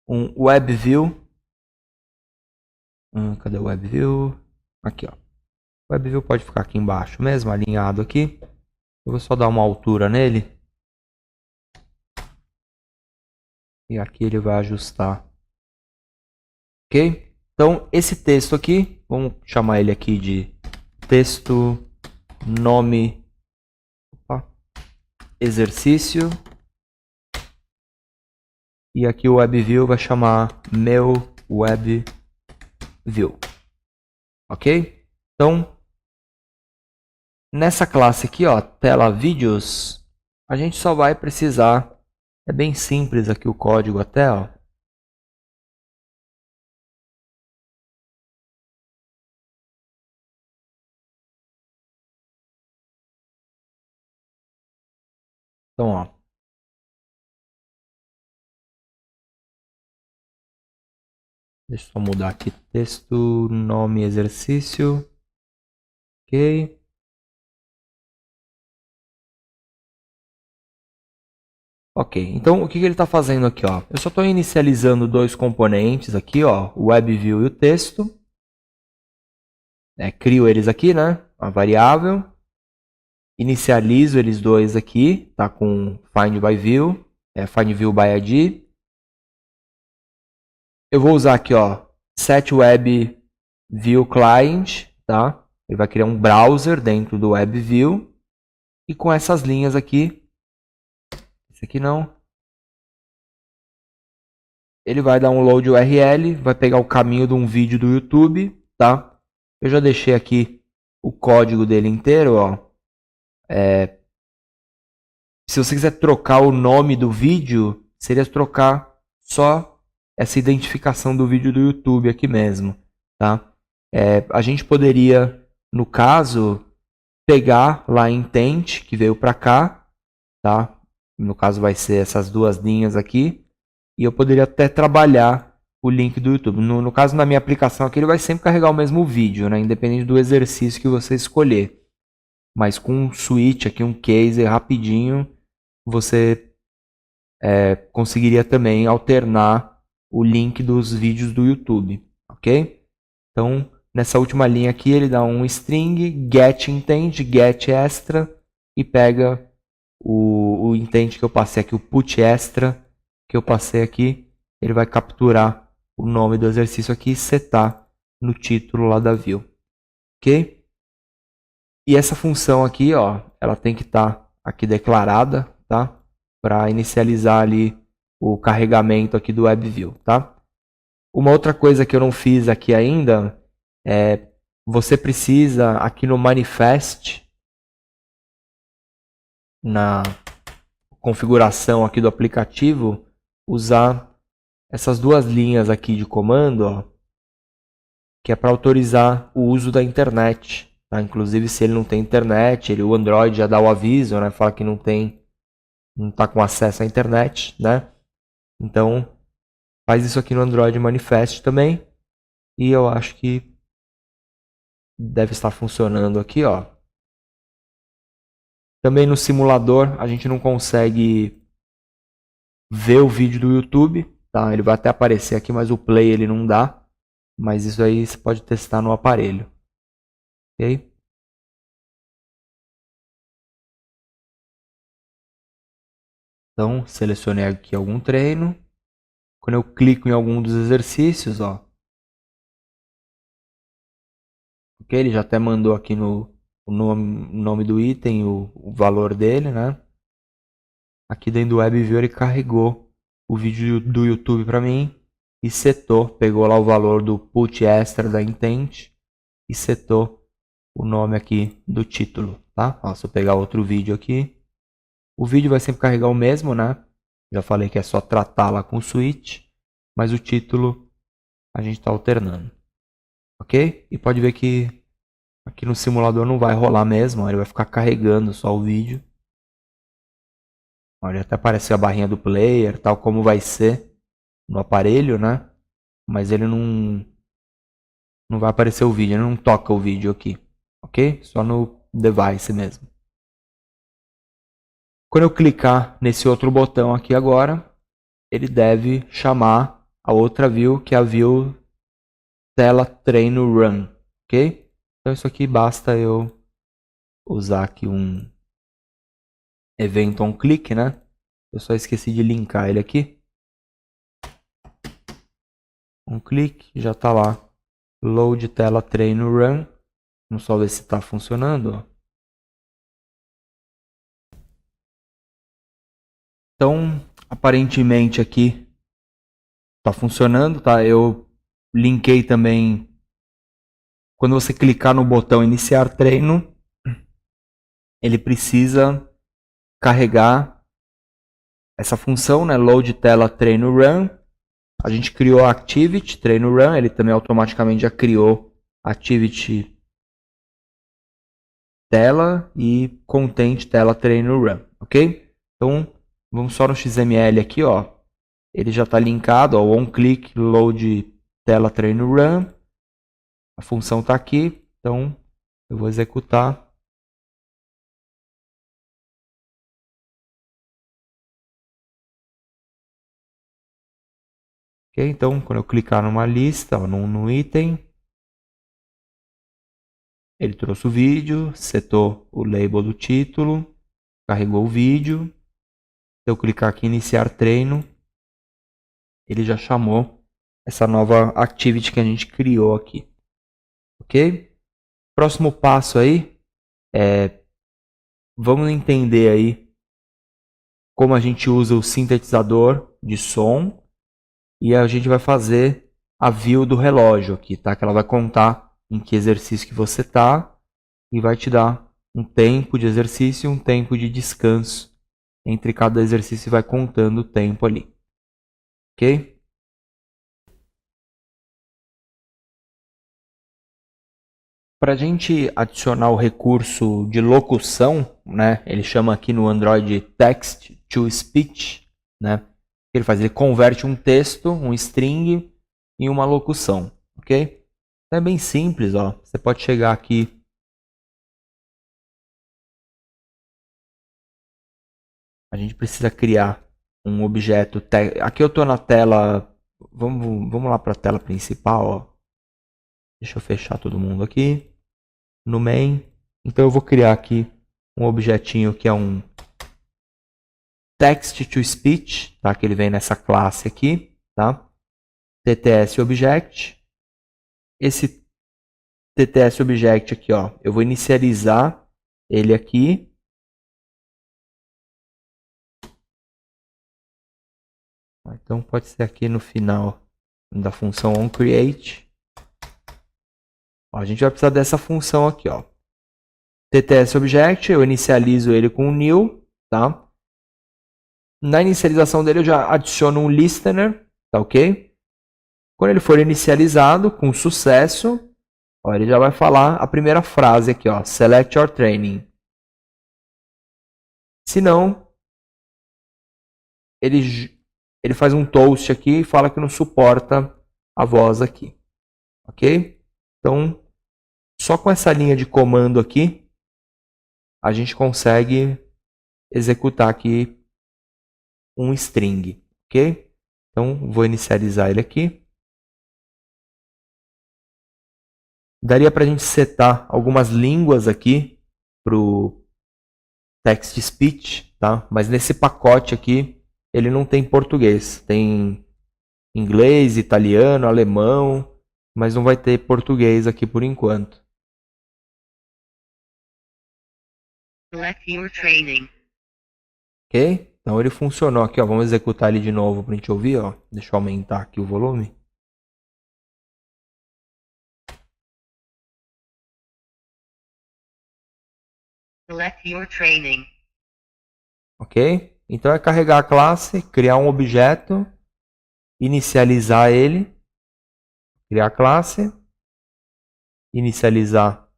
um Web View. Cadê o Web View? Aqui, ó. O Web View pode ficar aqui embaixo mesmo, alinhado aqui. Eu vou só dar uma altura nele. E aqui ele vai ajustar. Ok? Então, esse texto aqui, vamos chamar ele aqui de texto nome exercício. E aqui o WebView vai chamar meu WebView. Ok? Então, nessa classe aqui, ó, tela vídeos, a gente só vai precisar, é bem simples aqui o código até, ó. Então, ó. Deixa eu só mudar aqui texto, nome, exercício. Ok. Ok, então o que ele está fazendo aqui, ó? Eu só estou inicializando dois componentes aqui, ó, o WebView e o texto. Crio eles aqui, né? A variável. Inicializo eles dois aqui, tá? Com find by view, find view by ID. Eu vou usar aqui, ó, set web view client, tá? Ele vai criar um browser dentro do WebView. E com essas linhas aqui, esse aqui não. Ele vai dar um load URL, vai pegar o caminho de um vídeo do YouTube, tá? Eu já deixei aqui o código dele inteiro, ó. Se você quiser trocar o nome do vídeo, seria trocar só essa identificação do vídeo do YouTube aqui mesmo, tá? A gente poderia, no caso, pegar lá em intent, que veio para cá, tá? No caso vai ser essas duas linhas aqui, e eu poderia até trabalhar o link do YouTube. No caso, na minha aplicação aqui, ele vai sempre carregar o mesmo vídeo, né? Independente do exercício que você escolher. Mas com um switch aqui, um case rapidinho, você conseguiria também alternar o link dos vídeos do YouTube, ok? Então, nessa última linha aqui, ele dá um string, get intent, get extra, e pega o intent que eu passei aqui, o put extra que eu passei aqui, ele vai capturar o nome do exercício aqui e setar no título lá da view, ok? E essa função aqui, ó, ela tem que estar aqui declarada, tá? Para inicializar ali o carregamento aqui do WebView, tá? Uma outra coisa que eu não fiz aqui ainda é você precisa aqui no manifest, na configuração aqui do aplicativo, usar essas duas linhas aqui de comando, ó, que é para autorizar o uso da internet. Tá? Inclusive, se ele não tem internet, o Android já dá o aviso, né? Fala que não está com acesso à internet, né? Então, faz isso aqui no Android Manifest também. E eu acho que deve estar funcionando aqui, ó. Também no simulador a gente não consegue ver o vídeo do YouTube, tá? Ele vai até aparecer aqui, mas o play ele não dá. Mas isso aí você pode testar no aparelho. Ok? Então, selecionei aqui algum treino. Quando eu clico em algum dos exercícios, ó. Ok? Ele já até mandou aqui no nome do item, o valor dele, né? Aqui dentro do WebView ele carregou o vídeo do YouTube para mim e setou, pegou lá o valor do put extra da intent e setou o nome aqui do título, tá? Ó, se eu pegar outro vídeo aqui, o vídeo vai sempre carregar o mesmo, né? Já falei que é só tratar lá com o switch, mas o título a gente está alternando, ok? E pode ver que aqui no simulador não vai rolar mesmo, ele vai ficar carregando só o vídeo. Olha, até apareceu a barrinha do player, tal como vai ser no aparelho, né? Mas ele não vai aparecer o vídeo, ele não toca o vídeo aqui, ok? Só no device mesmo. Quando eu clicar nesse outro botão aqui agora, ele deve chamar a outra view, que é a view tela treino run, ok? Então isso aqui basta eu usar aqui um event on click, né? Eu só esqueci de linkar ele aqui. Um clique, já está lá. Load tela treino run. Vamos só ver se está funcionando. Então, aparentemente aqui está funcionando, tá? Eu linkei também. Quando você clicar no botão iniciar treino, ele precisa carregar essa função, né? Load tela treino run. A gente criou a activity treino run, ele também automaticamente já criou activity tela e content tela treino run, ok? Então vamos só no XML aqui, ó. Ele já está linkado, ó, on click load tela treino run. A função está aqui, então eu vou executar. Ok, então quando eu clicar numa lista, ó, no item, ele trouxe o vídeo, setou o label do título, carregou o vídeo. Se eu clicar aqui em iniciar treino, ele já chamou essa nova activity que a gente criou aqui. Ok? Próximo passo aí é vamos entender aí como a gente usa o sintetizador de som e a gente vai fazer a view do relógio aqui, tá? Que ela vai contar em que exercício que você tá e vai te dar um tempo de exercício e um tempo de descanso entre cada exercício e vai contando o tempo ali. Ok? Para a gente adicionar o recurso de locução, né? Ele chama aqui no Android Text to Speech, né? Ele faz, ele converte um texto, um string, em uma locução, ok? Então é bem simples, ó. Você pode chegar aqui. A gente precisa criar um objeto. Aqui eu estou na tela. Vamos lá para a tela principal, ó. Deixa eu fechar todo mundo aqui. No main. Então eu vou criar aqui um objetinho que é um text to speech, tá? Que ele vem nessa classe aqui, tá? TTS object. Esse TTS object aqui, ó, eu vou inicializar ele aqui. Então pode ser aqui no final da função onCreate. Ó, a gente vai precisar dessa função aqui, ó. TTS object, eu inicializo ele com um new, tá? Na inicialização dele eu já adiciono um listener, tá ok? Quando ele for inicializado com sucesso, ó, ele já vai falar a primeira frase aqui, ó, select your training. Se não, ele faz um toast aqui e fala que não suporta a voz aqui, ok? Então, Só com essa linha de comando aqui, a gente consegue executar aqui um string, ok? Então, vou inicializar ele aqui. Daria para a gente setar algumas línguas aqui para o text speech, tá? Mas nesse pacote aqui, ele não tem português. Tem inglês, italiano, alemão, mas não vai ter português aqui por enquanto. Select your training. Ok? Então ele funcionou aqui, ó. Vamos executar ele de novo para a gente ouvir, ó. Deixa eu aumentar aqui o volume. Select your training. Ok? Então é carregar a classe, criar um objeto, inicializar ele, criar a classe, inicializar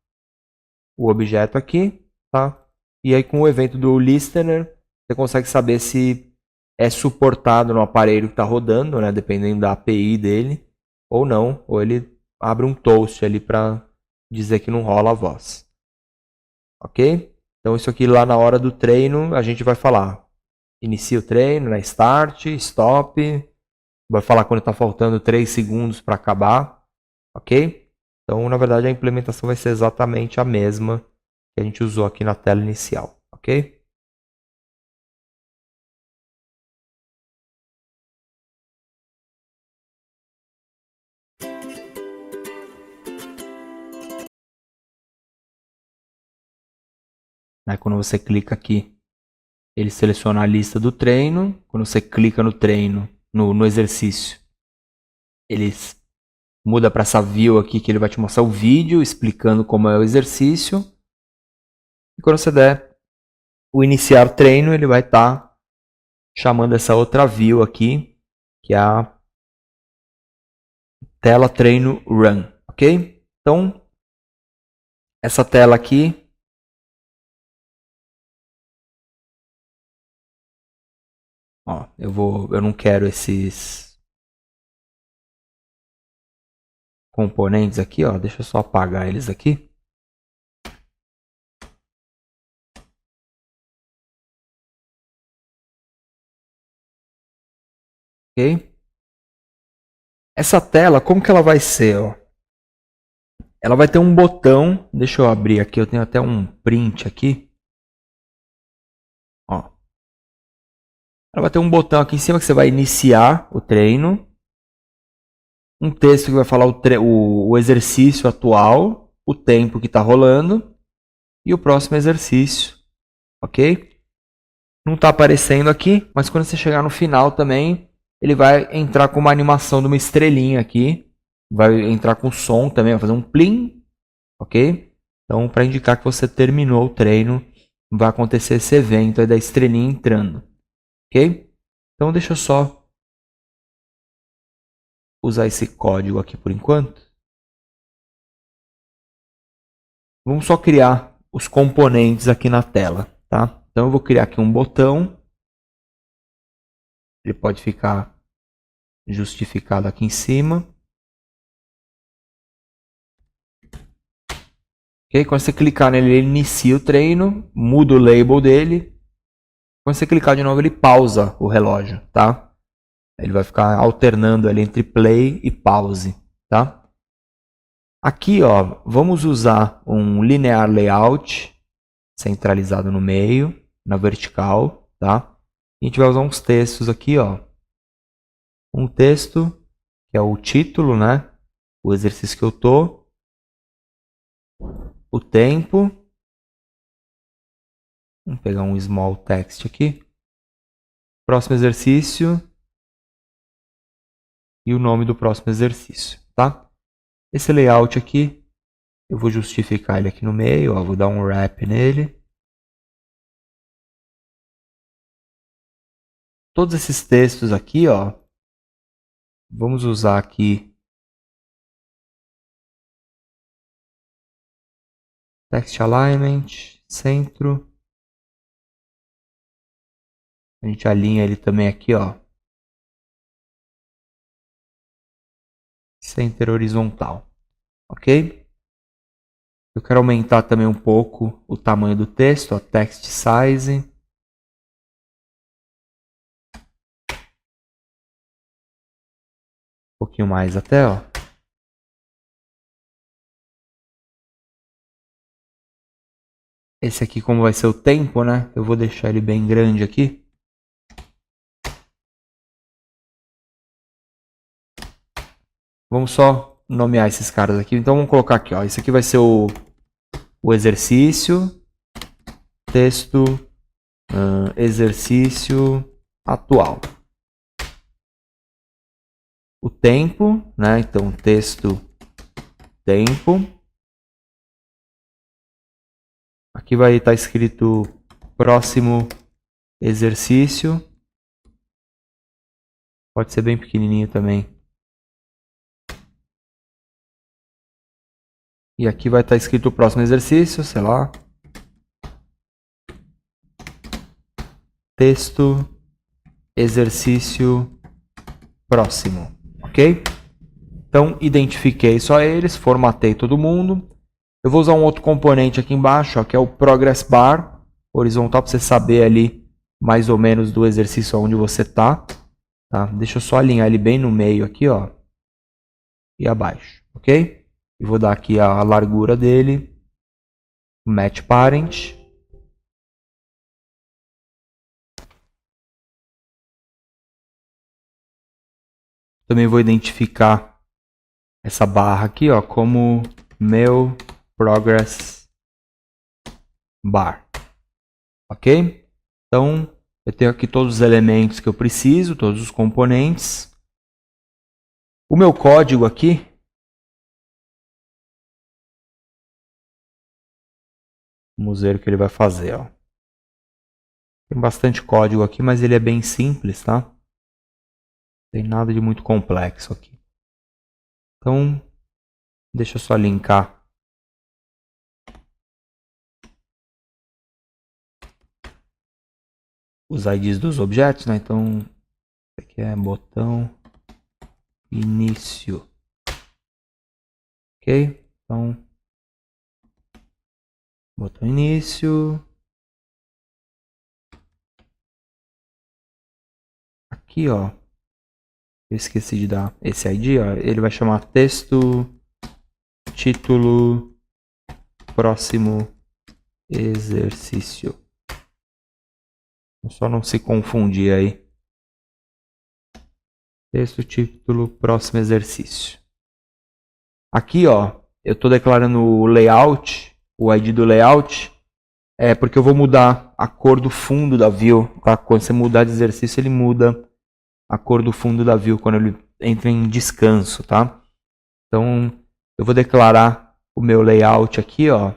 o objeto aqui, tá? E aí com o evento do listener, você consegue saber se é suportado no aparelho que está rodando, né? Dependendo da API dele, ou não, ou ele abre um toast ali para dizer que não rola a voz. Ok? Então isso aqui lá na hora do treino a gente vai falar. Inicia o treino, né? Start, stop. Vai falar quando está faltando 3 segundos para acabar. Ok? Então, na verdade, a implementação vai ser exatamente a mesma que a gente usou aqui na tela inicial. Ok? Quando você clica aqui, ele seleciona a lista do treino. Quando você clica no treino, no exercício, ele muda para essa view aqui que ele vai te mostrar o vídeo explicando como é o exercício. E quando você der o iniciar treino, ele vai estar chamando essa outra view aqui, que é a tela treino run, ok? Então, essa tela aqui, ó, eu não quero esses componentes aqui, ó, deixa eu só apagar eles aqui. Ok? Essa tela, como que ela vai ser, ó? Ela vai ter um botão, deixa eu abrir aqui, eu tenho até um print aqui. Ó. Ela vai ter um botão aqui em cima que você vai iniciar o treino. Um texto que vai falar o exercício atual, o tempo que está rolando e o próximo exercício, ok? Não está aparecendo aqui, mas quando você chegar no final também, ele vai entrar com uma animação de uma estrelinha aqui. Vai entrar com som também, vai fazer um plim, ok? Então, para indicar que você terminou o treino, vai acontecer esse evento aí da estrelinha entrando, ok? Então, deixa eu só usar esse código aqui por enquanto. Vamos só criar os componentes aqui na tela, tá? Então, eu vou criar aqui um botão. Ele pode ficar justificado aqui em cima. Okay? Quando você clicar nele, ele inicia o treino, muda o label dele. Quando você clicar de novo, ele pausa o relógio, tá? Ele vai ficar alternando ali entre play e pause, tá? Aqui, ó, vamos usar um linear layout centralizado no meio, na vertical, tá? E a gente vai usar uns textos aqui, ó. Um texto que é o título, né? O exercício que eu tô, o tempo. Vamos pegar um small text aqui. Próximo exercício e o nome do próximo exercício, tá? Esse layout aqui, eu vou justificar ele aqui no meio, ó, vou dar um wrap nele. Todos esses textos aqui, ó, vamos usar aqui text alignment, centro. A gente alinha ele também aqui, ó. Center horizontal, ok? Eu quero aumentar também um pouco o tamanho do texto, ó, text size. Um pouquinho mais até, ó. Esse aqui, como vai ser o tempo, né? Eu vou deixar ele bem grande aqui. Vamos só nomear esses caras aqui. Então vamos colocar aqui, ó. Esse aqui vai ser o exercício. Texto. Exercício atual. O tempo, né? Então texto tempo. Aqui vai estar escrito próximo exercício. Pode ser bem pequenininho também. E aqui vai estar escrito o próximo exercício, sei lá. Texto, exercício próximo, ok? Então, identifiquei só eles, formatei todo mundo. Eu vou usar um outro componente aqui embaixo, ó, que é o Progress Bar, horizontal, para você saber ali mais ou menos do exercício onde você está. Tá? Deixa eu só alinhar ele bem no meio aqui, ó, e abaixo, ok? E vou dar aqui a largura dele, Match Parent. Também vou identificar essa barra aqui, ó, como meu Progress Bar. Ok? Então, eu tenho aqui todos os elementos que eu preciso, todos os componentes. O meu código aqui, vamos ver o que ele vai fazer, ó. Tem bastante código aqui, mas ele é bem simples, tá? Não tem nada de muito complexo aqui. Então, deixa eu só linkar os IDs dos objetos, né? Então, aqui é botão início. Ok? Então, botão início. Aqui, ó. Eu esqueci de dar esse ID, ó. Ele vai chamar texto, título, próximo exercício. Só não se confundir aí. Texto, título, próximo exercício. Aqui, ó, eu estou declarando o layout, o ID do layout, porque eu vou mudar a cor do fundo da view. Tá? Quando você mudar de exercício, ele muda a cor do fundo da view quando ele entra em descanso, tá? Então, eu vou declarar o meu layout aqui, ó,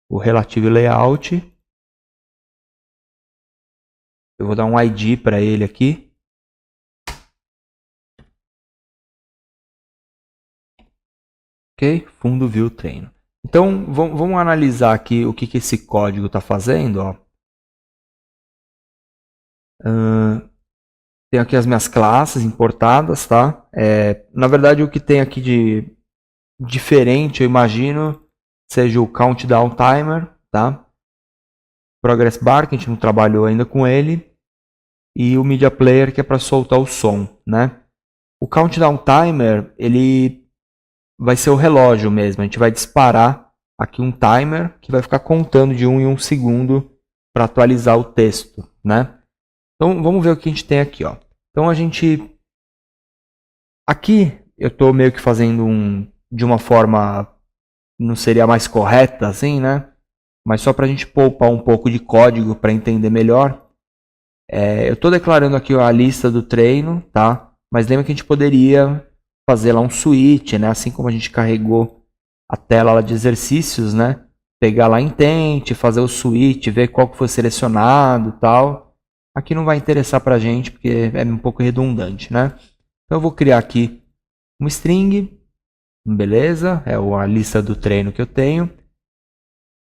o relativo layout. Eu vou dar um ID para ele aqui. Ok? Fundo view treino. Então, vamos analisar aqui o que esse código está fazendo, ó. Tenho aqui as minhas classes importadas, tá? Na verdade, o que tem aqui de diferente, eu imagino, seja o Countdown Timer, tá? Progress Bar, que a gente não trabalhou ainda com ele. E o Media Player, que é para soltar o som, né? O Countdown Timer, ele vai ser o relógio mesmo. A gente vai disparar aqui um timer que vai ficar contando de 1 em 1 segundo para atualizar o texto, né? Então, vamos ver o que a gente tem aqui, ó. Então, aqui, eu estou meio que fazendo de uma forma, não seria mais correta, assim, né? Mas só para a gente poupar um pouco de código para entender melhor. Eu estou declarando aqui a lista do treino, tá? Mas lembra que a gente poderia fazer lá um switch, né? Assim como a gente carregou a tela lá de exercícios, né? Pegar lá intent, fazer o switch, ver qual que foi selecionado e tal. Aqui não vai interessar pra gente, porque é um pouco redundante, né? Então eu vou criar aqui uma string, beleza? É a lista do treino que eu tenho.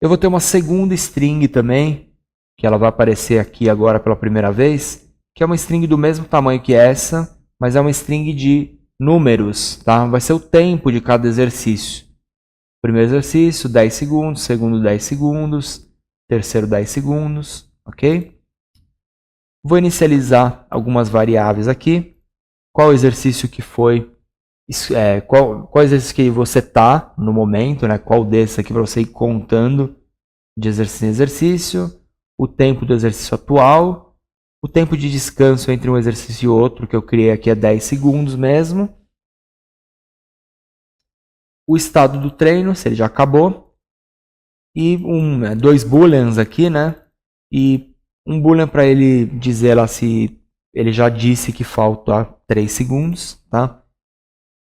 Eu vou ter uma segunda string também, que ela vai aparecer aqui agora pela primeira vez, que é uma string do mesmo tamanho que essa, mas é uma string de números, tá? Vai ser o tempo de cada exercício. Primeiro exercício, 10 segundos. Segundo, 10 segundos. Terceiro, 10 segundos. Ok? Vou inicializar algumas variáveis aqui. Qual exercício que foi? Qual exercício que você está no momento, né? Qual desses aqui para você ir contando de exercício em exercício, o tempo do exercício atual, o tempo de descanso entre um exercício e outro, que eu criei aqui é 10 segundos mesmo, o estado do treino, se ele já acabou, e dois booleans aqui, né? E um boolean para ele dizer lá se ele já disse que falta 3 segundos, tá?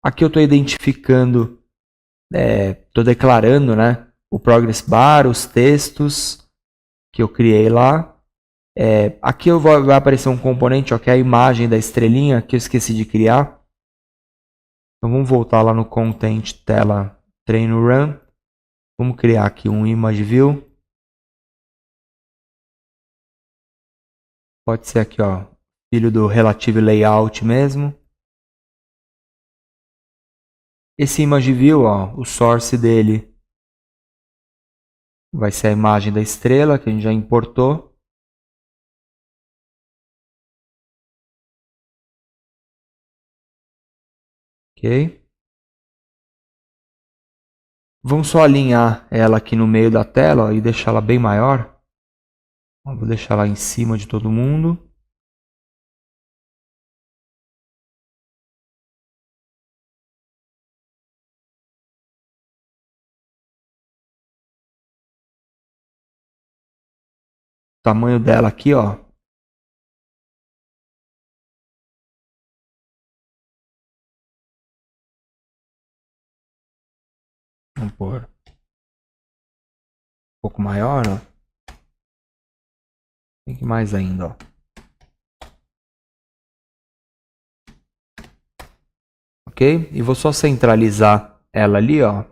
Aqui eu estou identificando, estou declarando, né, o progress bar, os textos que eu criei lá. Aqui vai aparecer um componente, ó, que é a imagem da estrelinha, que eu esqueci de criar. Então vamos voltar lá no content tela treino run. Vamos criar aqui um image view. Pode ser aqui, ó, filho do relative layout mesmo. Esse image view, ó, o source dele vai ser a imagem da estrela que a gente já importou. Ok. Vamos só alinhar ela aqui no meio da tela, ó, e deixar ela bem maior. Vou deixar ela em cima de todo mundo. O tamanho dela aqui, ó. Vamos pôr um pouco maior, ó. Tem que mais ainda, ó. Ok? E vou só centralizar ela ali, ó.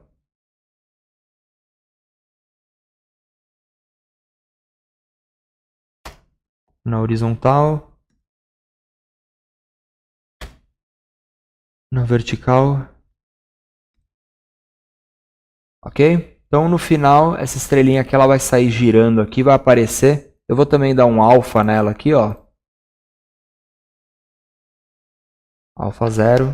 Na horizontal. Na vertical. Ok? Então no final, essa estrelinha aqui ela vai sair girando aqui, vai aparecer. Eu vou também dar um alfa nela aqui, ó. Alfa 0.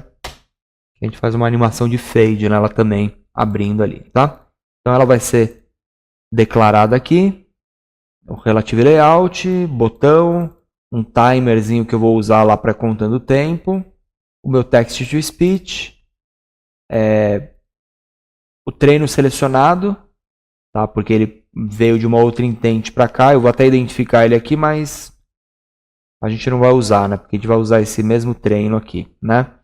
A gente faz uma animação de fade nela também, abrindo ali, tá? Então ela vai ser declarada aqui. O relative layout, botão, um timerzinho que eu vou usar lá para contando o tempo. O meu text to speech. O treino selecionado, tá? Porque ele veio de uma outra intent para cá. Eu vou até identificar ele aqui, mas a gente não vai usar, né? Porque a gente vai usar esse mesmo treino aqui, né?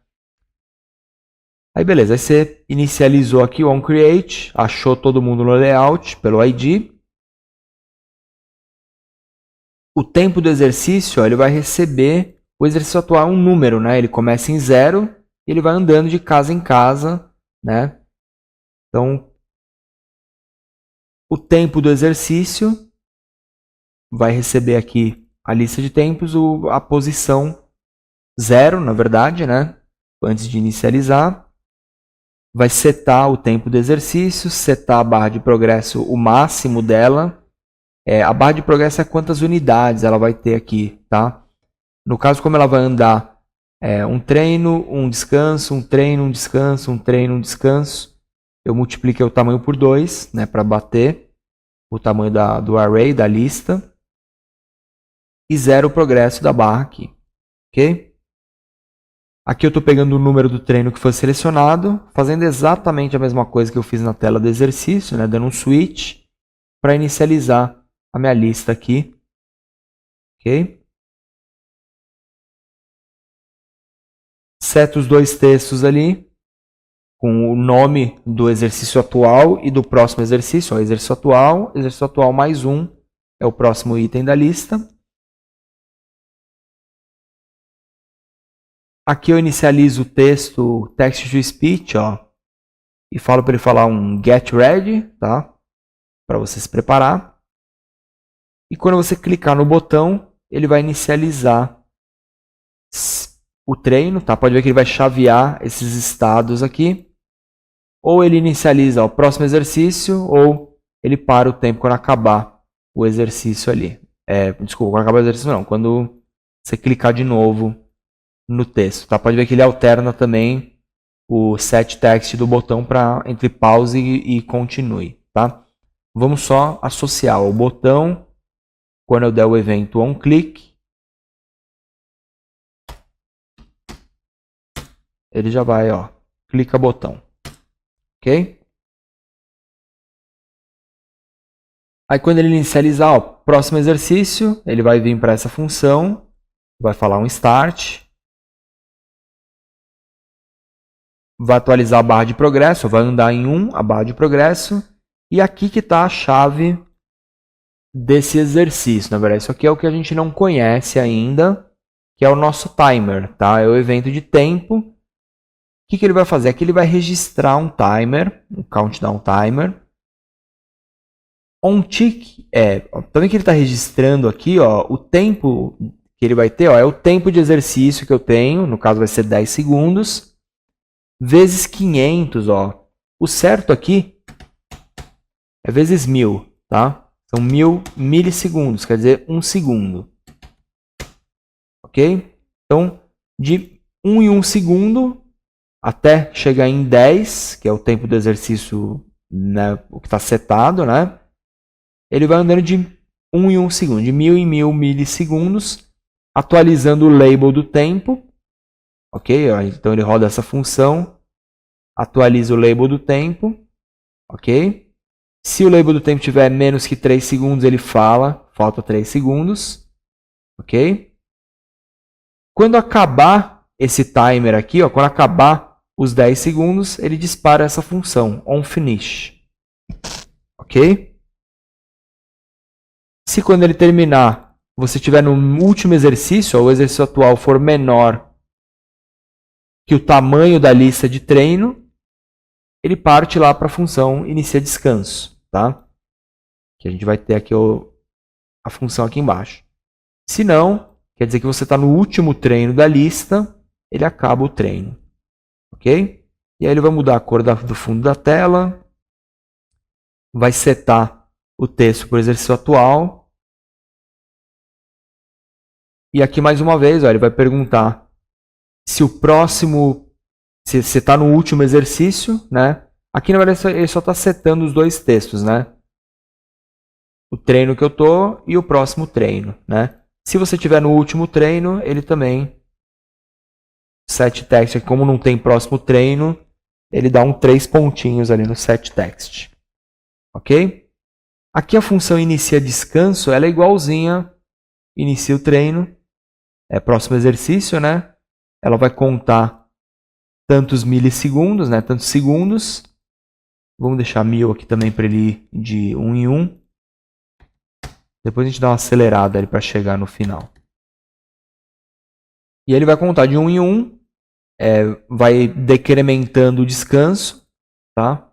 Aí beleza, aí você inicializou aqui o onCreate, achou todo mundo no layout pelo ID. O tempo do exercício, ó, ele vai receber, o exercício atual é um número, né? Ele começa em 0 e ele vai andando de casa em casa, né? Então, o tempo do exercício vai receber aqui a lista de tempos, a posição 0, na verdade, né? Antes de inicializar. Vai setar o tempo do exercício, setar a barra de progresso, o máximo dela. A barra de progresso é quantas unidades ela vai ter aqui, tá? No caso, como ela vai andar um treino, um descanso, um treino, um descanso, um treino, um descanso, eu multipliquei o tamanho por 2, né, para bater o tamanho do array, da lista. E 0 o progresso da barra aqui, ok? Aqui eu estou pegando o número do treino que foi selecionado, fazendo exatamente a mesma coisa que eu fiz na tela do exercício, né? Dando um switch para inicializar a minha lista aqui. Ok? Seto os dois textos ali, com o nome do exercício atual e do próximo exercício. Ó, exercício atual mais 1 é o próximo item da lista. Aqui eu inicializo o texto text to speech, ó, e falo para ele falar um get ready, tá? Para você se preparar. E quando você clicar no botão, ele vai inicializar o treino, tá? Pode ver que ele vai chavear esses estados aqui. ou ele inicializa o próximo exercício, ou ele para o tempo quando acabar o exercício ali. Desculpa, quando acabar o exercício não, quando você clicar de novo no texto. Tá? Pode ver que ele alterna também o set text do botão para entre pause e continue. Tá? Vamos só associar o botão quando eu der o evento onClick. Ele já vai, ó, clica botão. Ok? Aí quando ele inicializar, ó, próximo exercício, ele vai vir para essa função, vai falar um start, vai atualizar a barra de progresso, vai andar em 1 a barra de progresso, e aqui que está a chave desse exercício. Na verdade, isso aqui é o que a gente não conhece ainda, que é o nosso timer, tá? É o evento de tempo. O que ele vai fazer? Aqui ele vai registrar um timer, um countdown timer. OnTick, também que ele está registrando aqui, ó, o tempo que ele vai ter, ó, é o tempo de exercício que eu tenho, no caso vai ser 10 segundos, vezes 500, ó. O certo aqui é vezes 1000, tá? São 1000 milissegundos, quer dizer, 1 segundo. Ok? Então, de 1 em 1 segundo até chegar em 10, que é o tempo do exercício, né, o que está setado, né? Ele vai andando de 1 em 1 segundo, de 1000 em 1000 milissegundos, atualizando o label do tempo. Ok? Então ele roda essa função, atualiza o label do tempo. Ok? Se o label do tempo tiver menos que 3 segundos, ele fala, falta 3 segundos. Ok? Quando acabar esse timer aqui, ó, quando acabar os 10 segundos, ele dispara essa função, onFinish. Ok? Se quando ele terminar, você estiver no último exercício, ou o exercício atual for menor que o tamanho da lista de treino, ele parte lá para a função inicia descanso, tá? Que a gente vai ter aqui a função aqui embaixo. Se não, quer dizer que você está no último treino da lista, ele acaba o treino. Ok? E aí ele vai mudar a cor do fundo da tela, vai setar o texto para o exercício atual. E aqui mais uma vez, ó, ele vai perguntar se o próximo, se você está no último exercício, né? Aqui na verdade ele só está setando os dois textos, né? O treino que eu tô e o próximo treino, né? Se você estiver no último treino, ele também set text, como não tem próximo treino, ele dá 3 pontinhos ali no set text. Ok? Aqui a função inicia descanso, ela é igualzinha, inicia o treino, próximo exercício, né? Ela vai contar tantos milissegundos, né? Tantos segundos. Vamos deixar 1000 aqui também para ele ir de 1 em 1. Depois a gente dá uma acelerada ali para chegar no final. E ele vai contar de 1 em 1, vai decrementando o descanso, tá?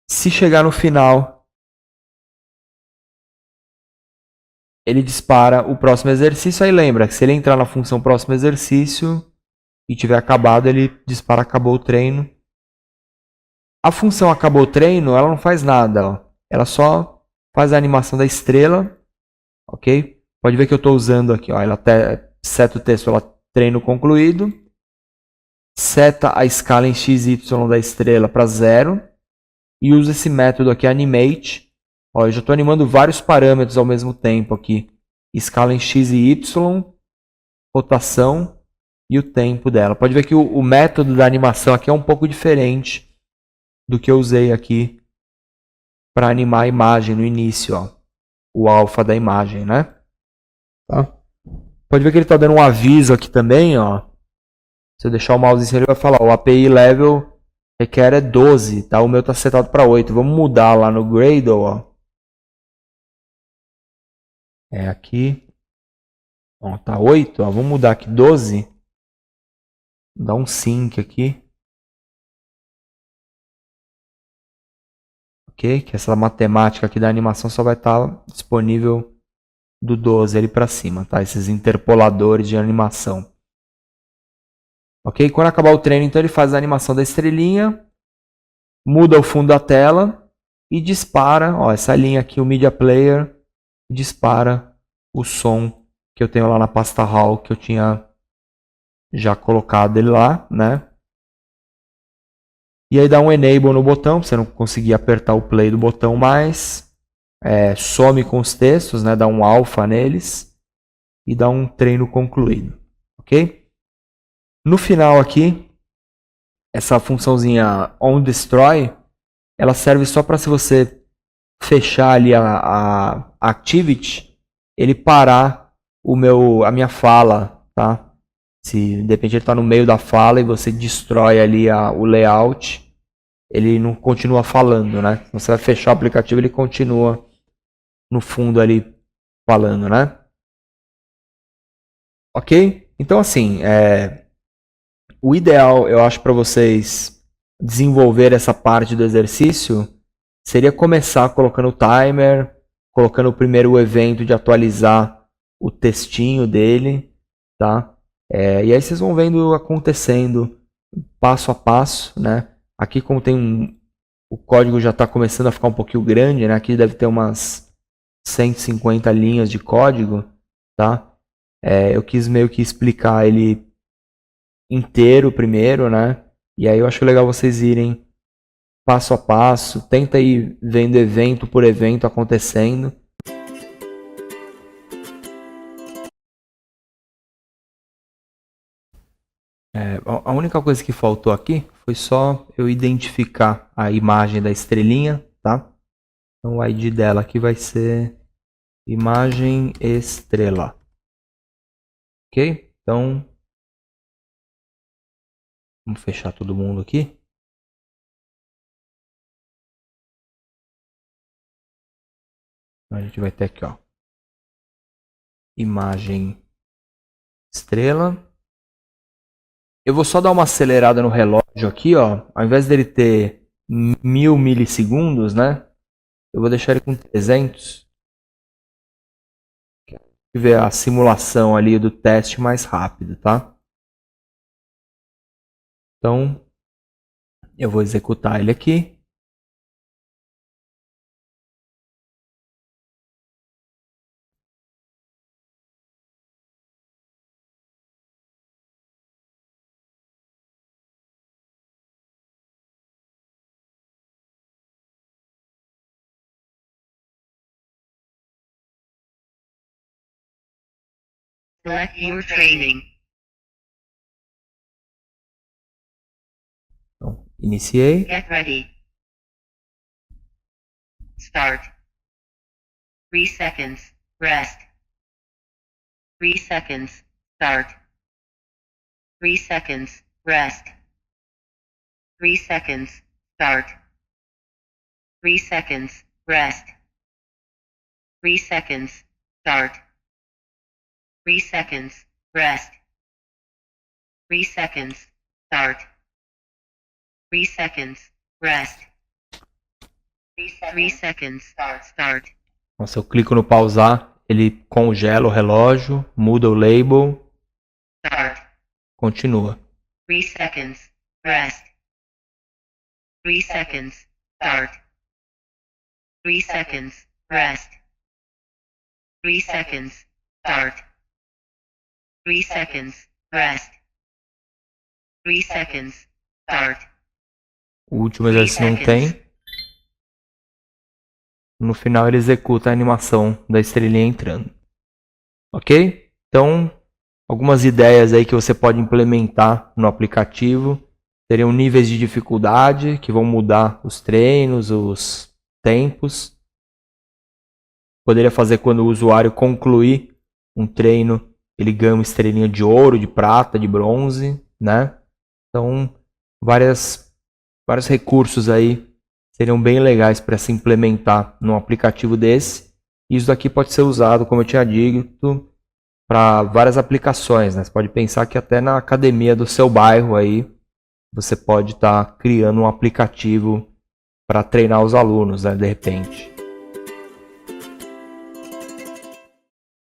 Se chegar no final, ele dispara o próximo exercício. Aí lembra que se ele entrar na função próximo exercício e tiver acabado, ele dispara acabou o treino. A função acabou o treino, ela não faz nada, ó. Ela só faz a animação da estrela, ok? Pode ver que eu estou usando aqui, ó, ela até seta o texto, ela treino concluído, seta a escala em XY da estrela para 0 e usa esse método aqui, animate. Ó, eu já estou animando vários parâmetros ao mesmo tempo aqui, escala em X e Y, rotação e o tempo dela. Pode ver que o método da animação aqui é um pouco diferente do que eu usei aqui para animar a imagem no início, ó, o alfa da imagem, né? Tá? Pode ver que ele está dando um aviso aqui também, ó. Se eu deixar o mouse em cima, ele vai falar, o API level requer 12, tá? O meu está setado para 8. Vamos mudar lá no Gradle, ó. Aqui, ó, tá 8, ó. Vamos mudar aqui 12. Dá um sync aqui. Ok? Que essa matemática aqui da animação só vai estar disponível do 12 ali para cima, tá? Esses interpoladores de animação. Ok? Quando acabar o treino, então ele faz a animação da estrelinha, muda o fundo da tela e dispara, ó, essa linha aqui, o Media Player, dispara o som que eu tenho lá na pasta RAW, que eu tinha já colocado ele lá, né? E aí dá um Enable no botão, para você não conseguir apertar o play do botão mais. Some com os textos, né? Dá um alpha neles e dá um treino concluído, ok? No final aqui, essa funçãozinha onDestroy, ela serve só para, se você fechar ali a activity, ele parar a minha fala, tá? Se de repente ele está no meio da fala e você destrói ali o layout, ele não continua falando, né? Então você vai fechar o aplicativo, ele continua no fundo ali falando, né? Ok? Então assim, o ideal, eu acho, para vocês desenvolver essa parte do exercício seria começar colocando o timer, colocando o primeiro evento de atualizar o textinho dele, tá? E aí vocês vão vendo acontecendo passo a passo, né? Aqui, como tem o código já está começando a ficar um pouquinho grande, né? Aqui deve ter umas 150 linhas de código, tá? Eu quis meio que explicar ele inteiro primeiro, né? E aí eu acho legal vocês irem passo a passo, tenta ir vendo evento por evento acontecendo. A única coisa que faltou aqui foi só eu identificar a imagem da estrelinha, tá? Então o ID dela aqui vai ser imagem estrela. Ok? Então, vamos fechar todo mundo aqui. A gente vai ter aqui, ó, imagem estrela. Eu vou só dar uma acelerada no relógio aqui, ó. Ao invés dele ter 1000 milissegundos, né? Eu vou deixar ele com 300. Para ver a simulação ali do teste mais rápido, tá? Então, eu vou executar ele aqui. Select your training. Então, iniciei. Get ready. Start. 3 seconds. Rest. 3 seconds. Start. 3 seconds. Rest. 3 seconds. Start. 3 seconds. Rest. 3 seconds. Start. 3 seconds. Rest. 3 seconds. Start. 3 seconds. Rest. 3 seconds. Start. Então, se eu clico no pausar, ele congela o relógio, muda o label, Start. continua. 3 seconds. Rest. 3 seconds. Start. 3 seconds. Rest. 3 seconds. Start. 3 seconds. Rest. 3 seconds. Start. O último exercício não tem. No final ele executa a animação da estrelinha entrando. Ok? Então, algumas ideias aí que você pode implementar no aplicativo seriam níveis de dificuldade que vão mudar os treinos, os tempos. Poderia fazer quando o usuário concluir um treino, ele ganha uma estrelinha de ouro, de prata, de bronze, né? Então, vários recursos aí seriam bem legais para se implementar num aplicativo desse. Isso daqui pode ser usado, como eu tinha dito, para várias aplicações, né? Você pode pensar que até na academia do seu bairro aí você pode estar criando um aplicativo para treinar os alunos, né, de repente.